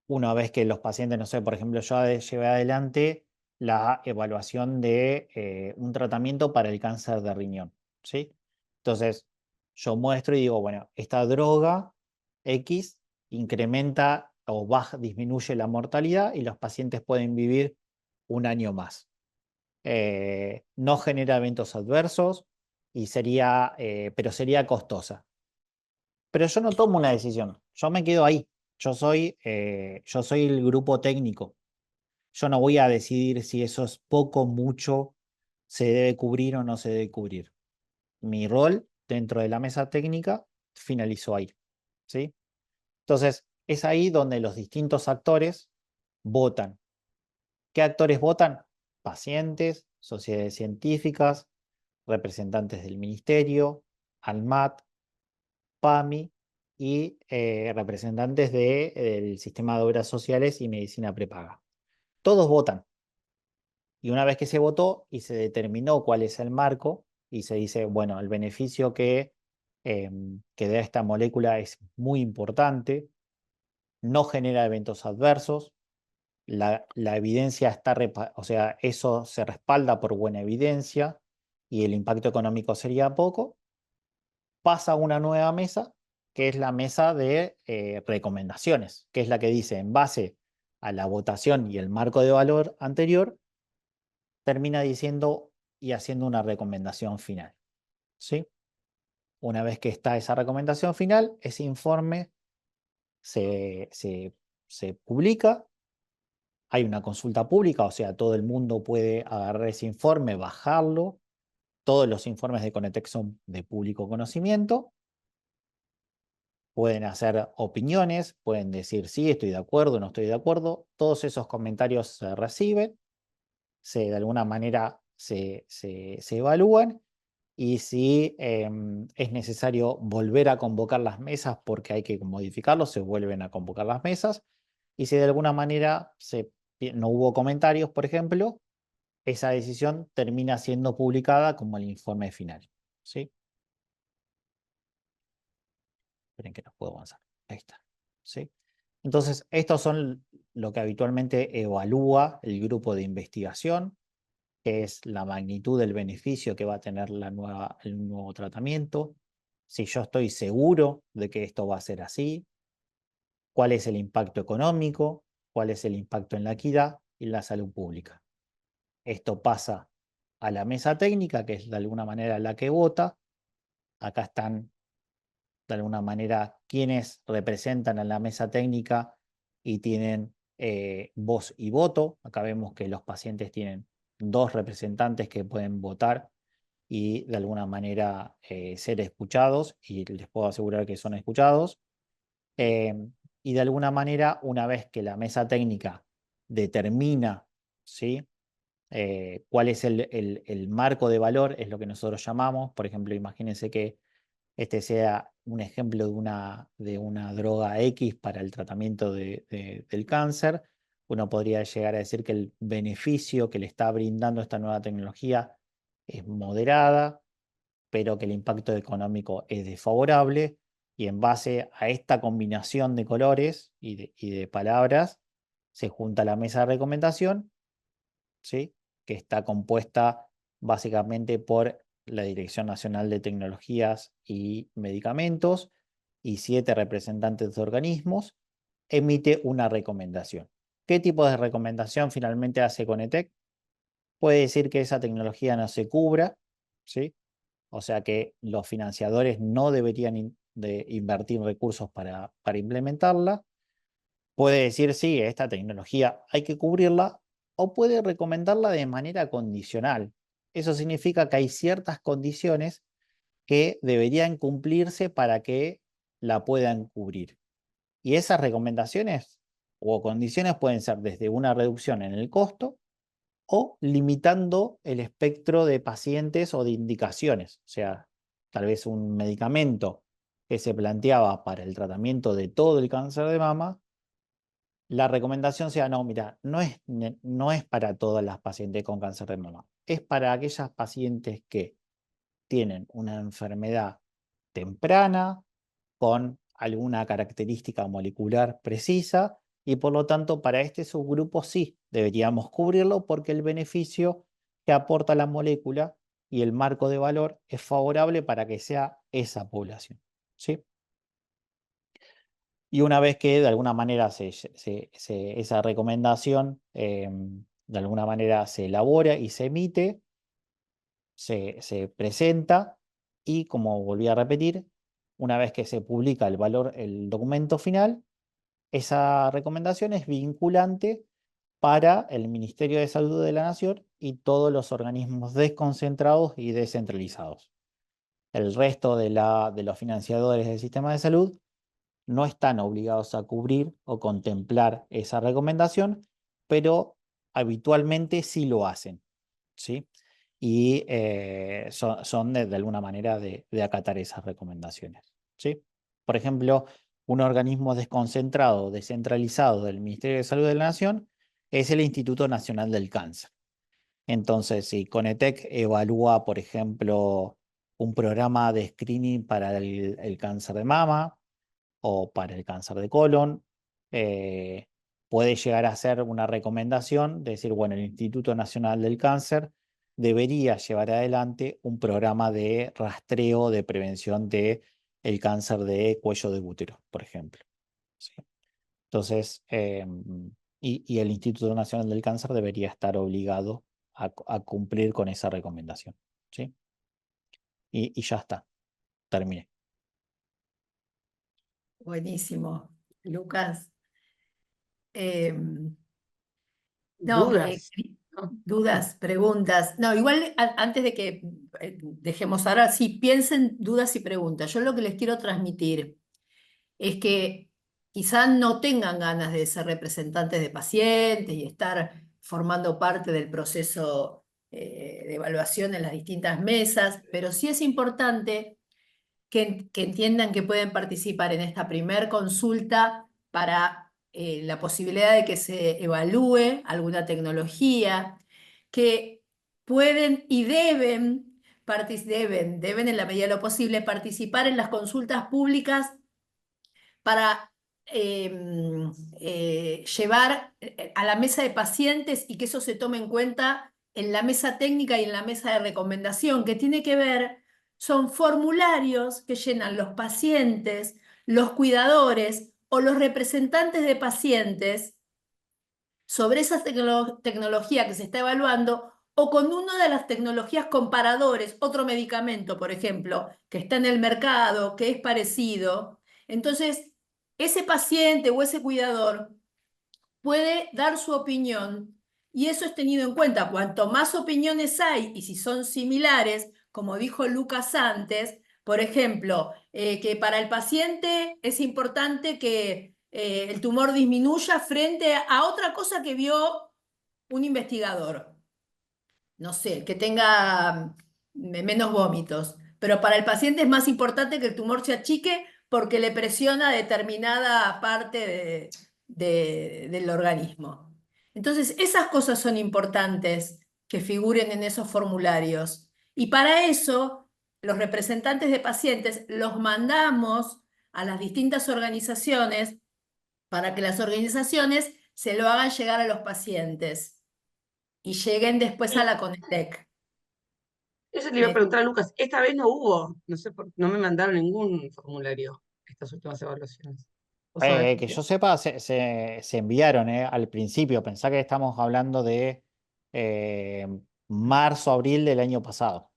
Una vez que los pacientes, no sé, por ejemplo, yo llevé adelante la evaluación de un tratamiento para el cáncer de riñón, ¿sí? Entonces, yo muestro y digo, bueno, esta droga X incrementa o baja, disminuye la mortalidad y los pacientes pueden vivir un año más. No genera eventos adversos y pero sería costosa. Pero yo no tomo una decisión, yo me quedo ahí. Yo soy el grupo técnico. Yo no voy a decidir si eso es poco, mucho, se debe cubrir o no se debe cubrir. Mi rol dentro de la mesa técnica finalizó ahí, ¿sí? Entonces, es ahí donde los distintos actores votan. ¿Qué actores votan? Pacientes, sociedades científicas, representantes del ministerio, ANMAT, PAMI y representantes del sistema de obras sociales y medicina prepaga. Todos votan. Y una vez que se votó y se determinó cuál es el marco y se dice, bueno, el beneficio que da esta molécula es muy importante, no genera eventos adversos, la evidencia o sea, eso se respalda por buena evidencia y el impacto económico sería poco, pasa a una nueva mesa, que es la mesa de recomendaciones, que es la que dice, en base a la votación y el marco de valor anterior, termina diciendo y haciendo una recomendación final, ¿sí? Una vez que está esa recomendación final, ese informe se publica, hay una consulta pública, o sea, todo el mundo puede agarrar ese informe, bajarlo. Todos los informes de Conetec son de público conocimiento. Pueden hacer opiniones, pueden decir sí, estoy de acuerdo, no estoy de acuerdo. Todos esos comentarios se reciben, de alguna manera se evalúan, y si es necesario volver a convocar las mesas porque hay que modificarlo, se vuelven a convocar las mesas. Y si de alguna manera no hubo comentarios, por ejemplo, esa decisión termina siendo publicada como el informe final, ¿sí? Esperen que no puedo avanzar. Ahí está, ¿sí? Entonces, estos son lo que habitualmente evalúa el grupo de investigación, que es la magnitud del beneficio que va a tener el nuevo tratamiento, si yo estoy seguro de que esto va a ser así, cuál es el impacto económico, cuál es el impacto en la equidad y en la salud pública. Esto pasa a la mesa técnica, que es de alguna manera la que vota. Acá están de alguna manera quienes representan a la mesa técnica y tienen voz y voto. Acá vemos que los pacientes tienen 2 representantes que pueden votar y de alguna manera ser escuchados, y les puedo asegurar que son escuchados. Y de alguna manera, una vez que la mesa técnica determina, ¿sí?, cuál es el marco de valor, es lo que nosotros llamamos. Por ejemplo, imagínense que este sea un ejemplo de una droga X para el tratamiento del cáncer. Uno podría llegar a decir que el beneficio que le está brindando esta nueva tecnología es moderada, pero que el impacto económico es desfavorable, y en base a esta combinación de colores y de palabras se junta la mesa de recomendación, ¿sí?, que está compuesta básicamente por la Dirección Nacional de Tecnologías y Medicamentos y 7 representantes de organismos, emite una recomendación. ¿Qué tipo de recomendación finalmente hace Conetec? Puede decir que esa tecnología no se cubra, ¿sí? O sea que los financiadores no deberían de invertir recursos para implementarla. Puede decir, sí, esta tecnología hay que cubrirla, o puede recomendarla de manera condicional. Eso significa que hay ciertas condiciones que deberían cumplirse para que la puedan cubrir. Y esas recomendaciones o condiciones pueden ser desde una reducción en el costo o limitando el espectro de pacientes o de indicaciones. O sea, tal vez un medicamento que se planteaba para el tratamiento de todo el cáncer de mama, la recomendación sea, no, mira, no es para todas las pacientes con cáncer de mama, es para aquellas pacientes que tienen una enfermedad temprana, con alguna característica molecular precisa, y por lo tanto para este subgrupo sí deberíamos cubrirlo porque el beneficio que aporta la molécula y el marco de valor es favorable para que sea esa población, ¿sí? Y una vez que de alguna manera esa recomendación de alguna manera se elabora y se emite, se presenta, y como volví a repetir, una vez que se publica el documento final, esa recomendación es vinculante para el Ministerio de Salud de la Nación y todos los organismos desconcentrados y descentralizados. El resto de los financiadores del sistema de salud no están obligados a cubrir o contemplar esa recomendación, pero habitualmente sí lo hacen, ¿sí? Y son de alguna manera de acatar esas recomendaciones, ¿sí? Por ejemplo, un organismo desconcentrado, descentralizado del Ministerio de Salud de la Nación es el Instituto Nacional del Cáncer. Entonces, si Conetec evalúa, por ejemplo, un programa de screening para el cáncer de mama o para el cáncer de colon, puede llegar a ser una recomendación de decir, bueno, el Instituto Nacional del Cáncer debería llevar adelante un programa de rastreo de prevención de el cáncer de cuello de útero, por ejemplo, ¿sí? Entonces, y el Instituto Nacional del Cáncer debería estar obligado a cumplir con esa recomendación. ¿Sí? Y ya está, terminé. Buenísimo, Lucas. No, Dudas, ¿no? dudas, preguntas. No, igual antes de que dejemos ahora, sí, piensen dudas y preguntas. Yo lo que les quiero transmitir es que quizás no tengan ganas de ser representantes de pacientes y estar formando parte del proceso de evaluación en las distintas mesas, pero sí es importante que entiendan que pueden participar en esta primer consulta para la posibilidad de que se evalúe alguna tecnología, que pueden y deben en la medida de lo posible participar en las consultas públicas para llevar a la mesa de pacientes y que eso se tome en cuenta en la mesa técnica y en la mesa de recomendación, que tiene que ver, son formularios que llenan los pacientes, los cuidadores o los representantes de pacientes sobre esa tecnología que se está evaluando o con una de las tecnologías comparadores, otro medicamento, por ejemplo, que está en el mercado, que es parecido. Entonces, ese paciente o ese cuidador puede dar su opinión y eso es tenido en cuenta. Cuanto más opiniones hay y si son similares, como dijo Lucas antes, por ejemplo, que para el paciente es importante que el tumor disminuya frente a otra cosa que vio un investigador. No sé, que tenga menos vómitos. Pero para el paciente es más importante que el tumor se achique porque le presiona determinada parte del organismo. Entonces, esas cosas son importantes que figuren en esos formularios. Y para eso, los representantes de pacientes los mandamos a las distintas organizaciones para que las organizaciones se lo hagan llegar a los pacientes y lleguen después a Y la Conitec. eso le iba a preguntar a Lucas, esta vez no hubo, no sé, no me mandaron ningún formulario estas últimas evaluaciones. ¿Vos sabés por Que qué? yo sepa, se enviaron al principio. Pensá que estamos hablando de eh, marzo, abril del año pasado.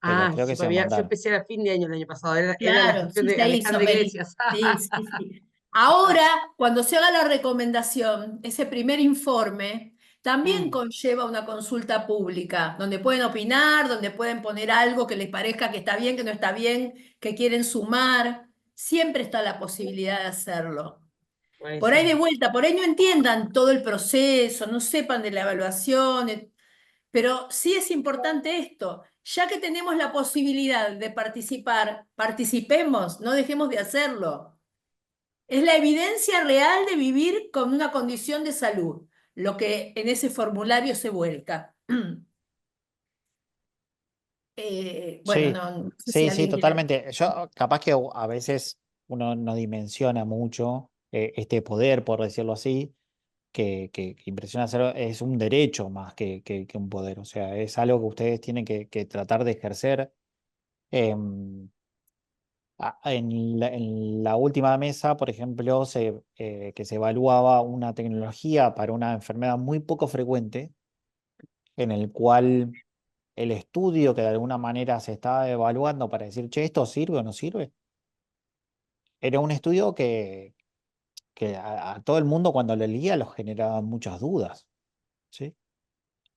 Pero Ah, creo que sí, se yo mandaron. empecé a fin de año el año pasado, era la Claro, gestión sí de se hizo, Alejandra Meli. Iglesias. Sí, sí, sí. Ahora, cuando se haga la recomendación, ese primer informe también Mm, conlleva una consulta pública, donde pueden opinar, donde pueden poner algo que les parezca que está bien, que no está bien, que quieren sumar. Siempre está la posibilidad de hacerlo. Por ahí de buenísimo. vuelta, por ahí no entiendan todo el proceso, no sepan de la evaluación, pero sí es importante esto. Ya que tenemos la posibilidad de participar, participemos, no dejemos de hacerlo. Es la evidencia real de vivir con una condición de salud, lo que en ese formulario se vuelca. Bueno, Sí, no sé si sí, sí, alguien quiere. totalmente. Yo capaz que a veces uno no dimensiona mucho este poder, por decirlo así, que impresiona hacer, es un derecho más que un poder. O sea, es algo que ustedes tienen que tratar de ejercer. Em, en la última mesa, por ejemplo, que se evaluaba una tecnología para una enfermedad muy poco frecuente, en el cual el estudio que de alguna manera se estaba evaluando para decir, che, ¿esto sirve o no sirve? Era un estudio que a todo el mundo cuando lo leía lo generaba muchas dudas, ¿sí?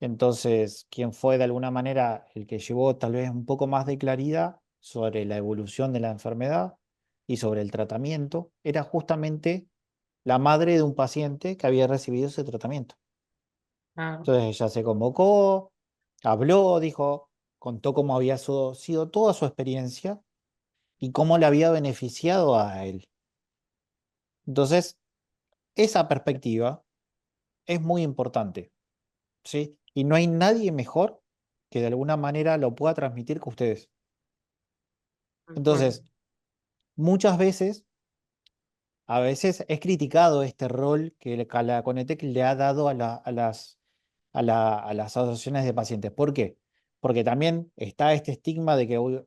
Entonces, quien fue de alguna manera el que llevó tal vez un poco más de claridad sobre la evolución de la enfermedad y sobre el tratamiento, era justamente la madre de un paciente que había recibido ese tratamiento. Ah, Entonces ella se convocó, habló, dijo, contó cómo había sido toda su experiencia y cómo le había beneficiado a él. Entonces, esa perspectiva es muy importante, ¿sí? Y no hay nadie mejor que de alguna manera lo pueda transmitir que ustedes. de acuerdo. Entonces, muchas veces, a veces es criticado este rol que la Conetec le ha dado a las asociaciones de pacientes. ¿Por qué? Porque también está este estigma de que hoy,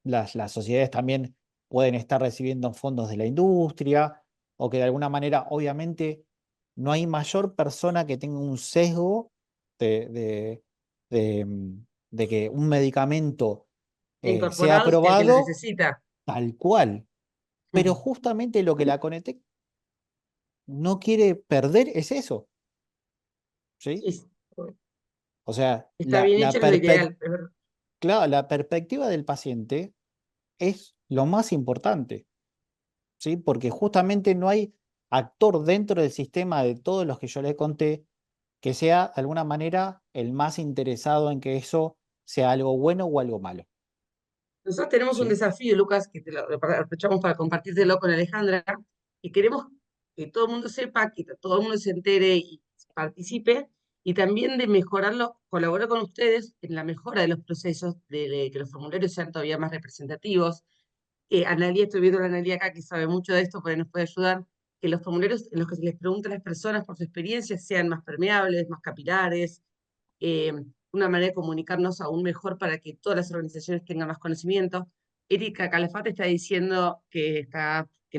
las sociedades también pueden estar recibiendo fondos de la industria o que de alguna manera, obviamente, no hay mayor persona que tenga un sesgo de, de, de que un medicamento sea Incorporados y al que lo aprobado necesita. tal cual. Pero justamente lo que la Conetec no quiere perder es eso, ¿sí? Sí, O sea, está bien hecho, es lo ideal. Es verdad. claro, la perspectiva del paciente es lo más importante, ¿sí? Porque justamente no hay actor dentro del sistema de todos los que yo le conté que sea de alguna manera el más interesado en que eso sea algo bueno o algo malo, Nosotros tenemos un ¿sí? desafío, Lucas, que te lo aprovechamos para compartírtelo con Alejandra, y queremos que todo el mundo sepa, que todo el mundo se entere y participe, y también de mejorarlo, colaborar con ustedes en la mejora de los procesos, de que los formularios sean todavía más representativos. Analía, estoy viendo a Analía acá que sabe mucho de esto, por ahí nos puede ayudar, que los formularios en los que se les pregunta a las personas por su experiencia sean más permeables, más capilares, una manera de comunicarnos aún mejor para que todas las organizaciones tengan más conocimiento. Erika Calafate está diciendo que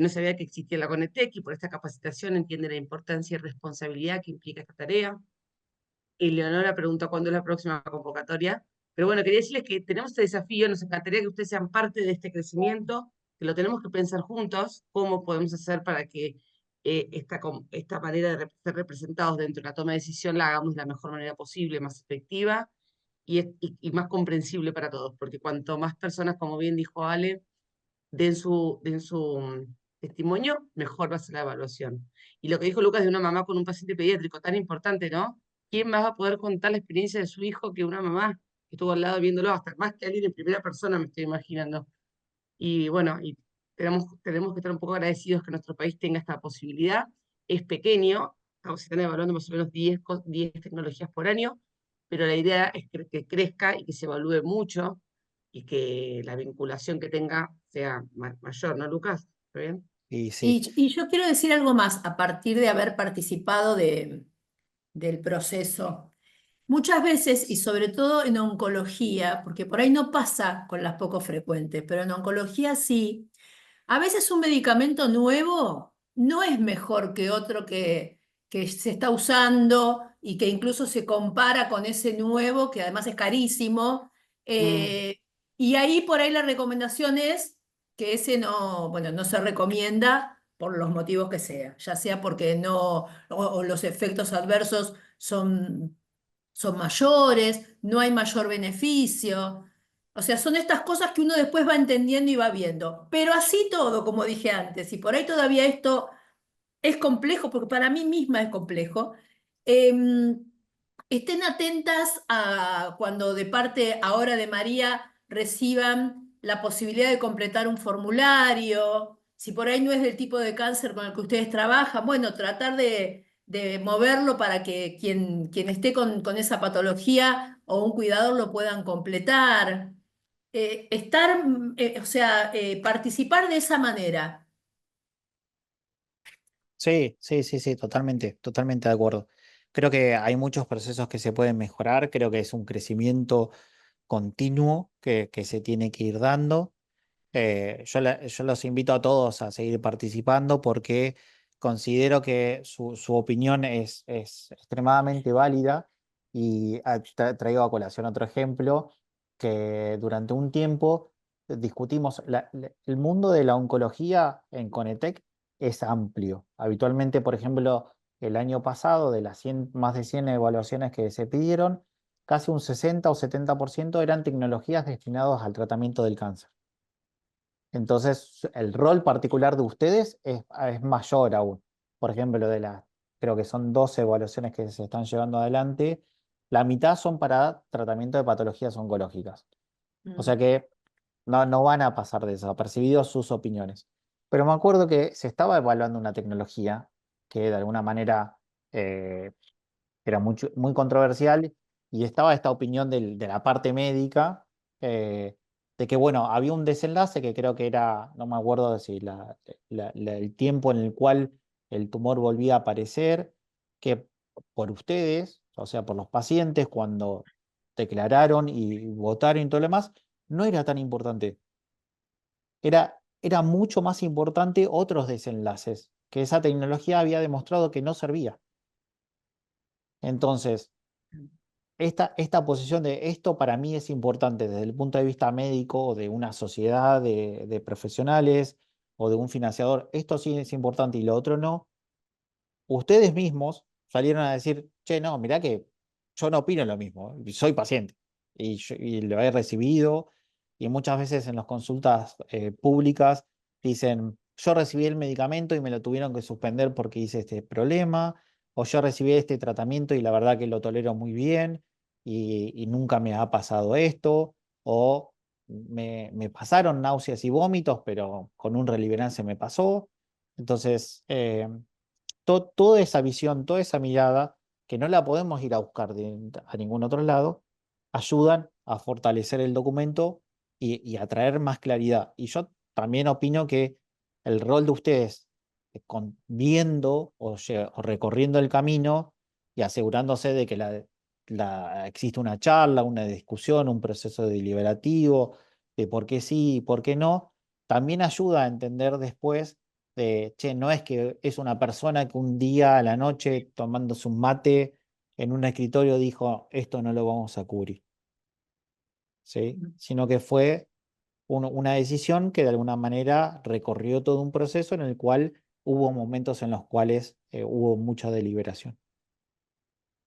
no sabía que existía la Conetec y por esta capacitación entiende la importancia y responsabilidad que implica esta tarea. Leonora preguntó cuándo es la próxima convocatoria. Pero bueno, quería decirles que tenemos este desafío, nos encantaría que ustedes sean parte de este crecimiento, que lo tenemos que pensar juntos, cómo podemos hacer para que esta manera de ser representados dentro de la toma de decisión la hagamos de la mejor manera posible, más efectiva y más comprensible para todos, porque cuanto más personas, como bien dijo Ale, den su testimonio, mejor va a ser la evaluación. Y lo que dijo Lucas de una mamá con un paciente pediátrico, tan importante, ¿no? ¿Quién más va a poder contar la experiencia de su hijo que una mamá que estuvo al lado viéndolo, hasta más que alguien en primera persona, me estoy imaginando? Y bueno, y tenemos que estar un poco agradecidos que nuestro país tenga esta posibilidad. Es pequeño, se están evaluando más o menos 10 tecnologías por año, pero la idea es que crezca y que se evalúe mucho y que la vinculación que tenga sea mayor, ¿no, Lucas? ¿Está bien? Y sí, Y yo quiero decir algo más a partir de haber participado del proceso. Muchas veces, y sobre todo en oncología, porque por ahí no pasa con las poco frecuentes, pero en oncología sí, a veces un medicamento nuevo no es mejor que otro que se está usando y que incluso se compara con ese nuevo, que además es carísimo. Mm. eh, y ahí por ahí la recomendación es que ese no, bueno, no se recomienda por los motivos que sea, ya sea porque no, o los efectos adversos son mayores, no hay mayor beneficio. O sea, son estas cosas que uno después va entendiendo y va viendo. Pero así todo, como dije antes, y por ahí todavía esto es complejo, porque para mí misma es complejo, estén atentas a cuando de parte ahora de María reciban la posibilidad de completar un formulario. Si por ahí no es del tipo de cáncer con el que ustedes trabajan, bueno, tratar de moverlo para que quien esté con esa patología o un cuidador lo puedan completar. O sea, participar de esa manera. sí, sí, sí, sí, totalmente, totalmente de acuerdo. Creo que hay muchos procesos que se pueden mejorar, creo que es un crecimiento continuo que se tiene que ir dando. Yo los invito a todos a seguir participando porque considero que su opinión es extremadamente válida y traigo a colación otro ejemplo que durante un tiempo discutimos, el mundo de la oncología en Conetec es amplio. Habitualmente, por ejemplo, el año pasado, de las más de 100 evaluaciones que se pidieron, casi un 60 o 70% eran tecnologías destinadas al tratamiento del cáncer. Entonces, el rol particular de ustedes es mayor aún. Por ejemplo, creo que son 12 evaluaciones que se están llevando adelante, la mitad son para tratamiento de patologías oncológicas. O sea Mm. que no van a pasar desapercibidos sus opiniones. Pero me acuerdo que se estaba evaluando una tecnología que de alguna manera eh, era muy controversial y estaba esta opinión de la parte médica, de que, bueno, había un desenlace que creo que era, no me acuerdo de si el tiempo en el cual el tumor volvía a aparecer, que por ustedes, o sea, por los pacientes, cuando declararon y votaron y todo lo demás, no era tan importante. Era mucho más importante otros desenlaces, que esa tecnología había demostrado que no servía. Entonces, esta posición de esto para mí es importante desde el punto de vista médico o de una sociedad de profesionales o de un financiador. Esto sí es importante y lo otro no. Ustedes mismos salieron a decir, che, no, mirá que yo no opino lo mismo, soy paciente y lo he recibido y muchas veces en las consultas públicas dicen, yo recibí el medicamento y me lo tuvieron que suspender porque hice este problema, o yo recibí este tratamiento y la verdad que lo tolero muy bien y nunca me ha pasado esto, o me pasaron náuseas y vómitos, pero con un Reliveran se me pasó. Entonces, toda esa visión, toda esa mirada, que no la podemos ir a buscar a ningún otro lado, ayudan a fortalecer el documento y a traer más claridad. Y yo también opino que el rol de ustedes, viendo o recorriendo el camino y asegurándose de que existe una charla, una discusión, un proceso deliberativo, de por qué sí y por qué no, también ayuda a entender después de, che, no es que es una persona que un día a la noche tomándose un mate en un escritorio dijo, esto no lo vamos a cubrir, ¿sí? Sino que fue una decisión que de alguna manera recorrió todo un proceso en el cual hubo momentos en los cuales hubo mucha deliberación.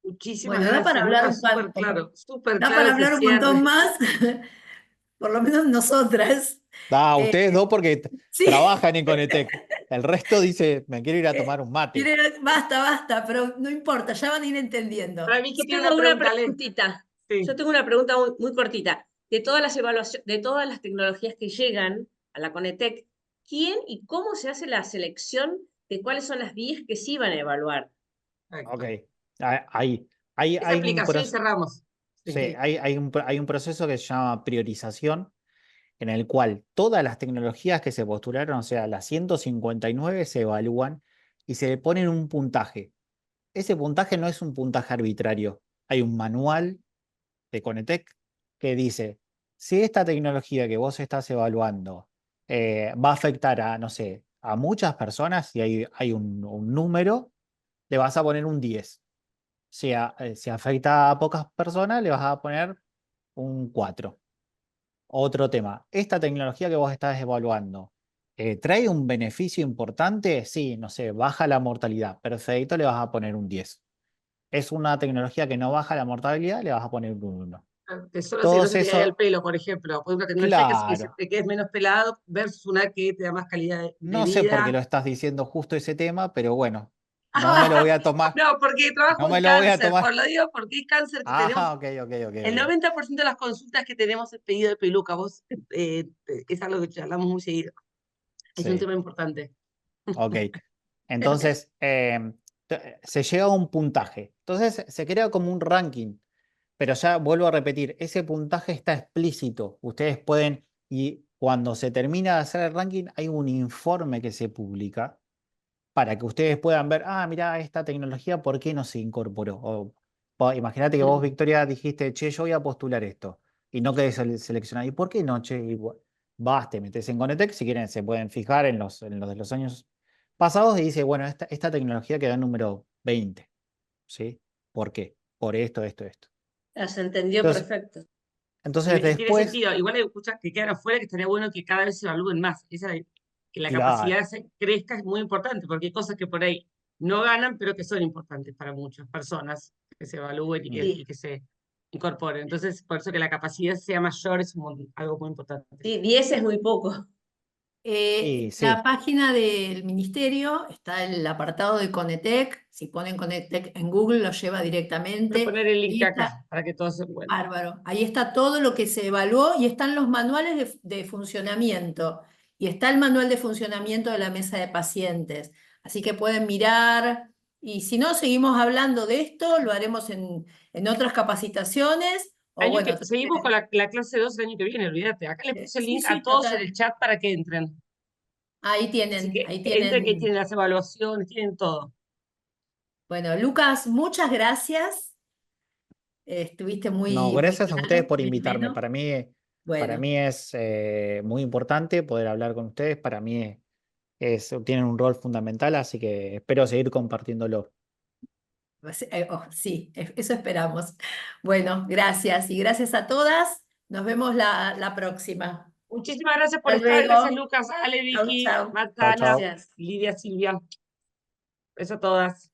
Muchísimas Bueno, da para gracias, hablar Lucas, súper da claro para ese hablar un montón cierre. más, por lo menos nosotras. Eh, Ustedes dos porque sí, trabajan en Conetec. El resto dice, me quiero ir a tomar un mate. basta, pero no importa, ya van a ir entendiendo. Para mí que Yo tiene tengo una una pregunta, Ale. preguntita. Sí. Yo tengo una pregunta muy cortita. De todas las evaluaciones, de todas las tecnologías que llegan a la Conetec, ¿quién y cómo se hace la selección de cuáles son las vías que sí van a evaluar? Ok, Perfecto. hay Esa un aplicación y cerramos. sí, Sí. hay un proceso que se llama priorización, en el cual todas las tecnologías que se postularon, o sea, las 159 se evalúan y se le ponen un puntaje. Ese puntaje no es un puntaje arbitrario. Hay un manual de Conetec que dice, si esta tecnología que vos estás evaluando va a afectar a, no sé, a muchas personas, y hay un número, le vas a poner un 10. Si afecta a pocas personas, le vas a poner un 4. Otro tema, esta tecnología que vos estás evaluando, ¿trae un beneficio importante? Sí, no sé, baja la mortalidad. Perfecto, le vas a poner un 10. Es una tecnología que no baja la mortalidad, le vas a poner un 1. Que solo no Todos se te cae el eso, pelo, por ejemplo. Pues una tecnología que hace que claro. te quedes menos pelado versus una que te da más calidad de No sé por qué lo vida. estás diciendo justo ese tema, pero bueno, no me lo voy a tomar. No, porque No trabajo en me lo voy a cáncer, tomar. por lo digo, porque es cáncer que tenemos. Ah, ok, ok, ok, El ok. 90% de las consultas que tenemos es pedido de peluca. Vos, es algo que charlamos muy seguido. Es un Sí, tema importante. ok. Entonces, se llega a un puntaje. Entonces, se crea como un ranking. Pero ya vuelvo a repetir, ese puntaje está explícito. Ustedes pueden, y cuando se termina de hacer el ranking, hay un informe que se publica para que ustedes puedan ver, mira, esta tecnología, ¿por qué no se incorporó? Imagínate que vos, Victoria, dijiste, che, yo voy a postular esto, y no quedé seleccionado. ¿Y por qué no, che? Vas, te metes en Conetec, si quieren se pueden fijar en los de los años pasados, y dice, bueno, esta tecnología queda en número 20, ¿sí? ¿Por qué? Por esto, esto, esto. Se entendió Entonces, perfecto. entonces Y tiene después, sentido. Igual hay escuchas que quedan afuera que estaría bueno que cada vez se evalúen más. Que la claro, capacidad crezca es muy importante, porque hay cosas que por ahí no ganan, pero que son importantes para muchas personas que se evalúen mm, y que se incorporen. Entonces, por eso que la capacidad sea mayor es algo muy importante. Sí, 10 es muy poco. y La sí, página del ministerio está el apartado de Conetec. Si ponen Conetec en Google, lo lleva Voy a directamente. poner el link Ahí acá está, para que todos se encuentren. bárbaro. Ahí está todo lo que se evaluó y están los manuales de funcionamiento. Y está el manual de funcionamiento de la mesa de pacientes. Así que pueden mirar. Y si no, seguimos hablando de esto, lo haremos en otras capacitaciones. O bueno, Seguimos con la clase 2 el año que viene, olvídate. Acá le puse el sí, link a sí, todos en total. el chat para que entren. Ahí Así tienen, que ahí entren, que tienen. tienen las evaluaciones, tienen todo. Bueno, Lucas, muchas gracias. Estuviste no, muy gracias a ustedes claro, por muy invitarme. ameno. Para Bueno, mí es muy importante poder hablar con ustedes. Para mí tienen un rol fundamental, así que espero seguir compartiéndolo. Sí, eso esperamos. Bueno, gracias y gracias a todas. Nos vemos la próxima. Muchísimas gracias por Hasta estar. Gracias, luego. Lucas, Ale, Chau, Vicky, chau. Marta, Ana, Gracias. Lidia, Silvia. Eso a todas.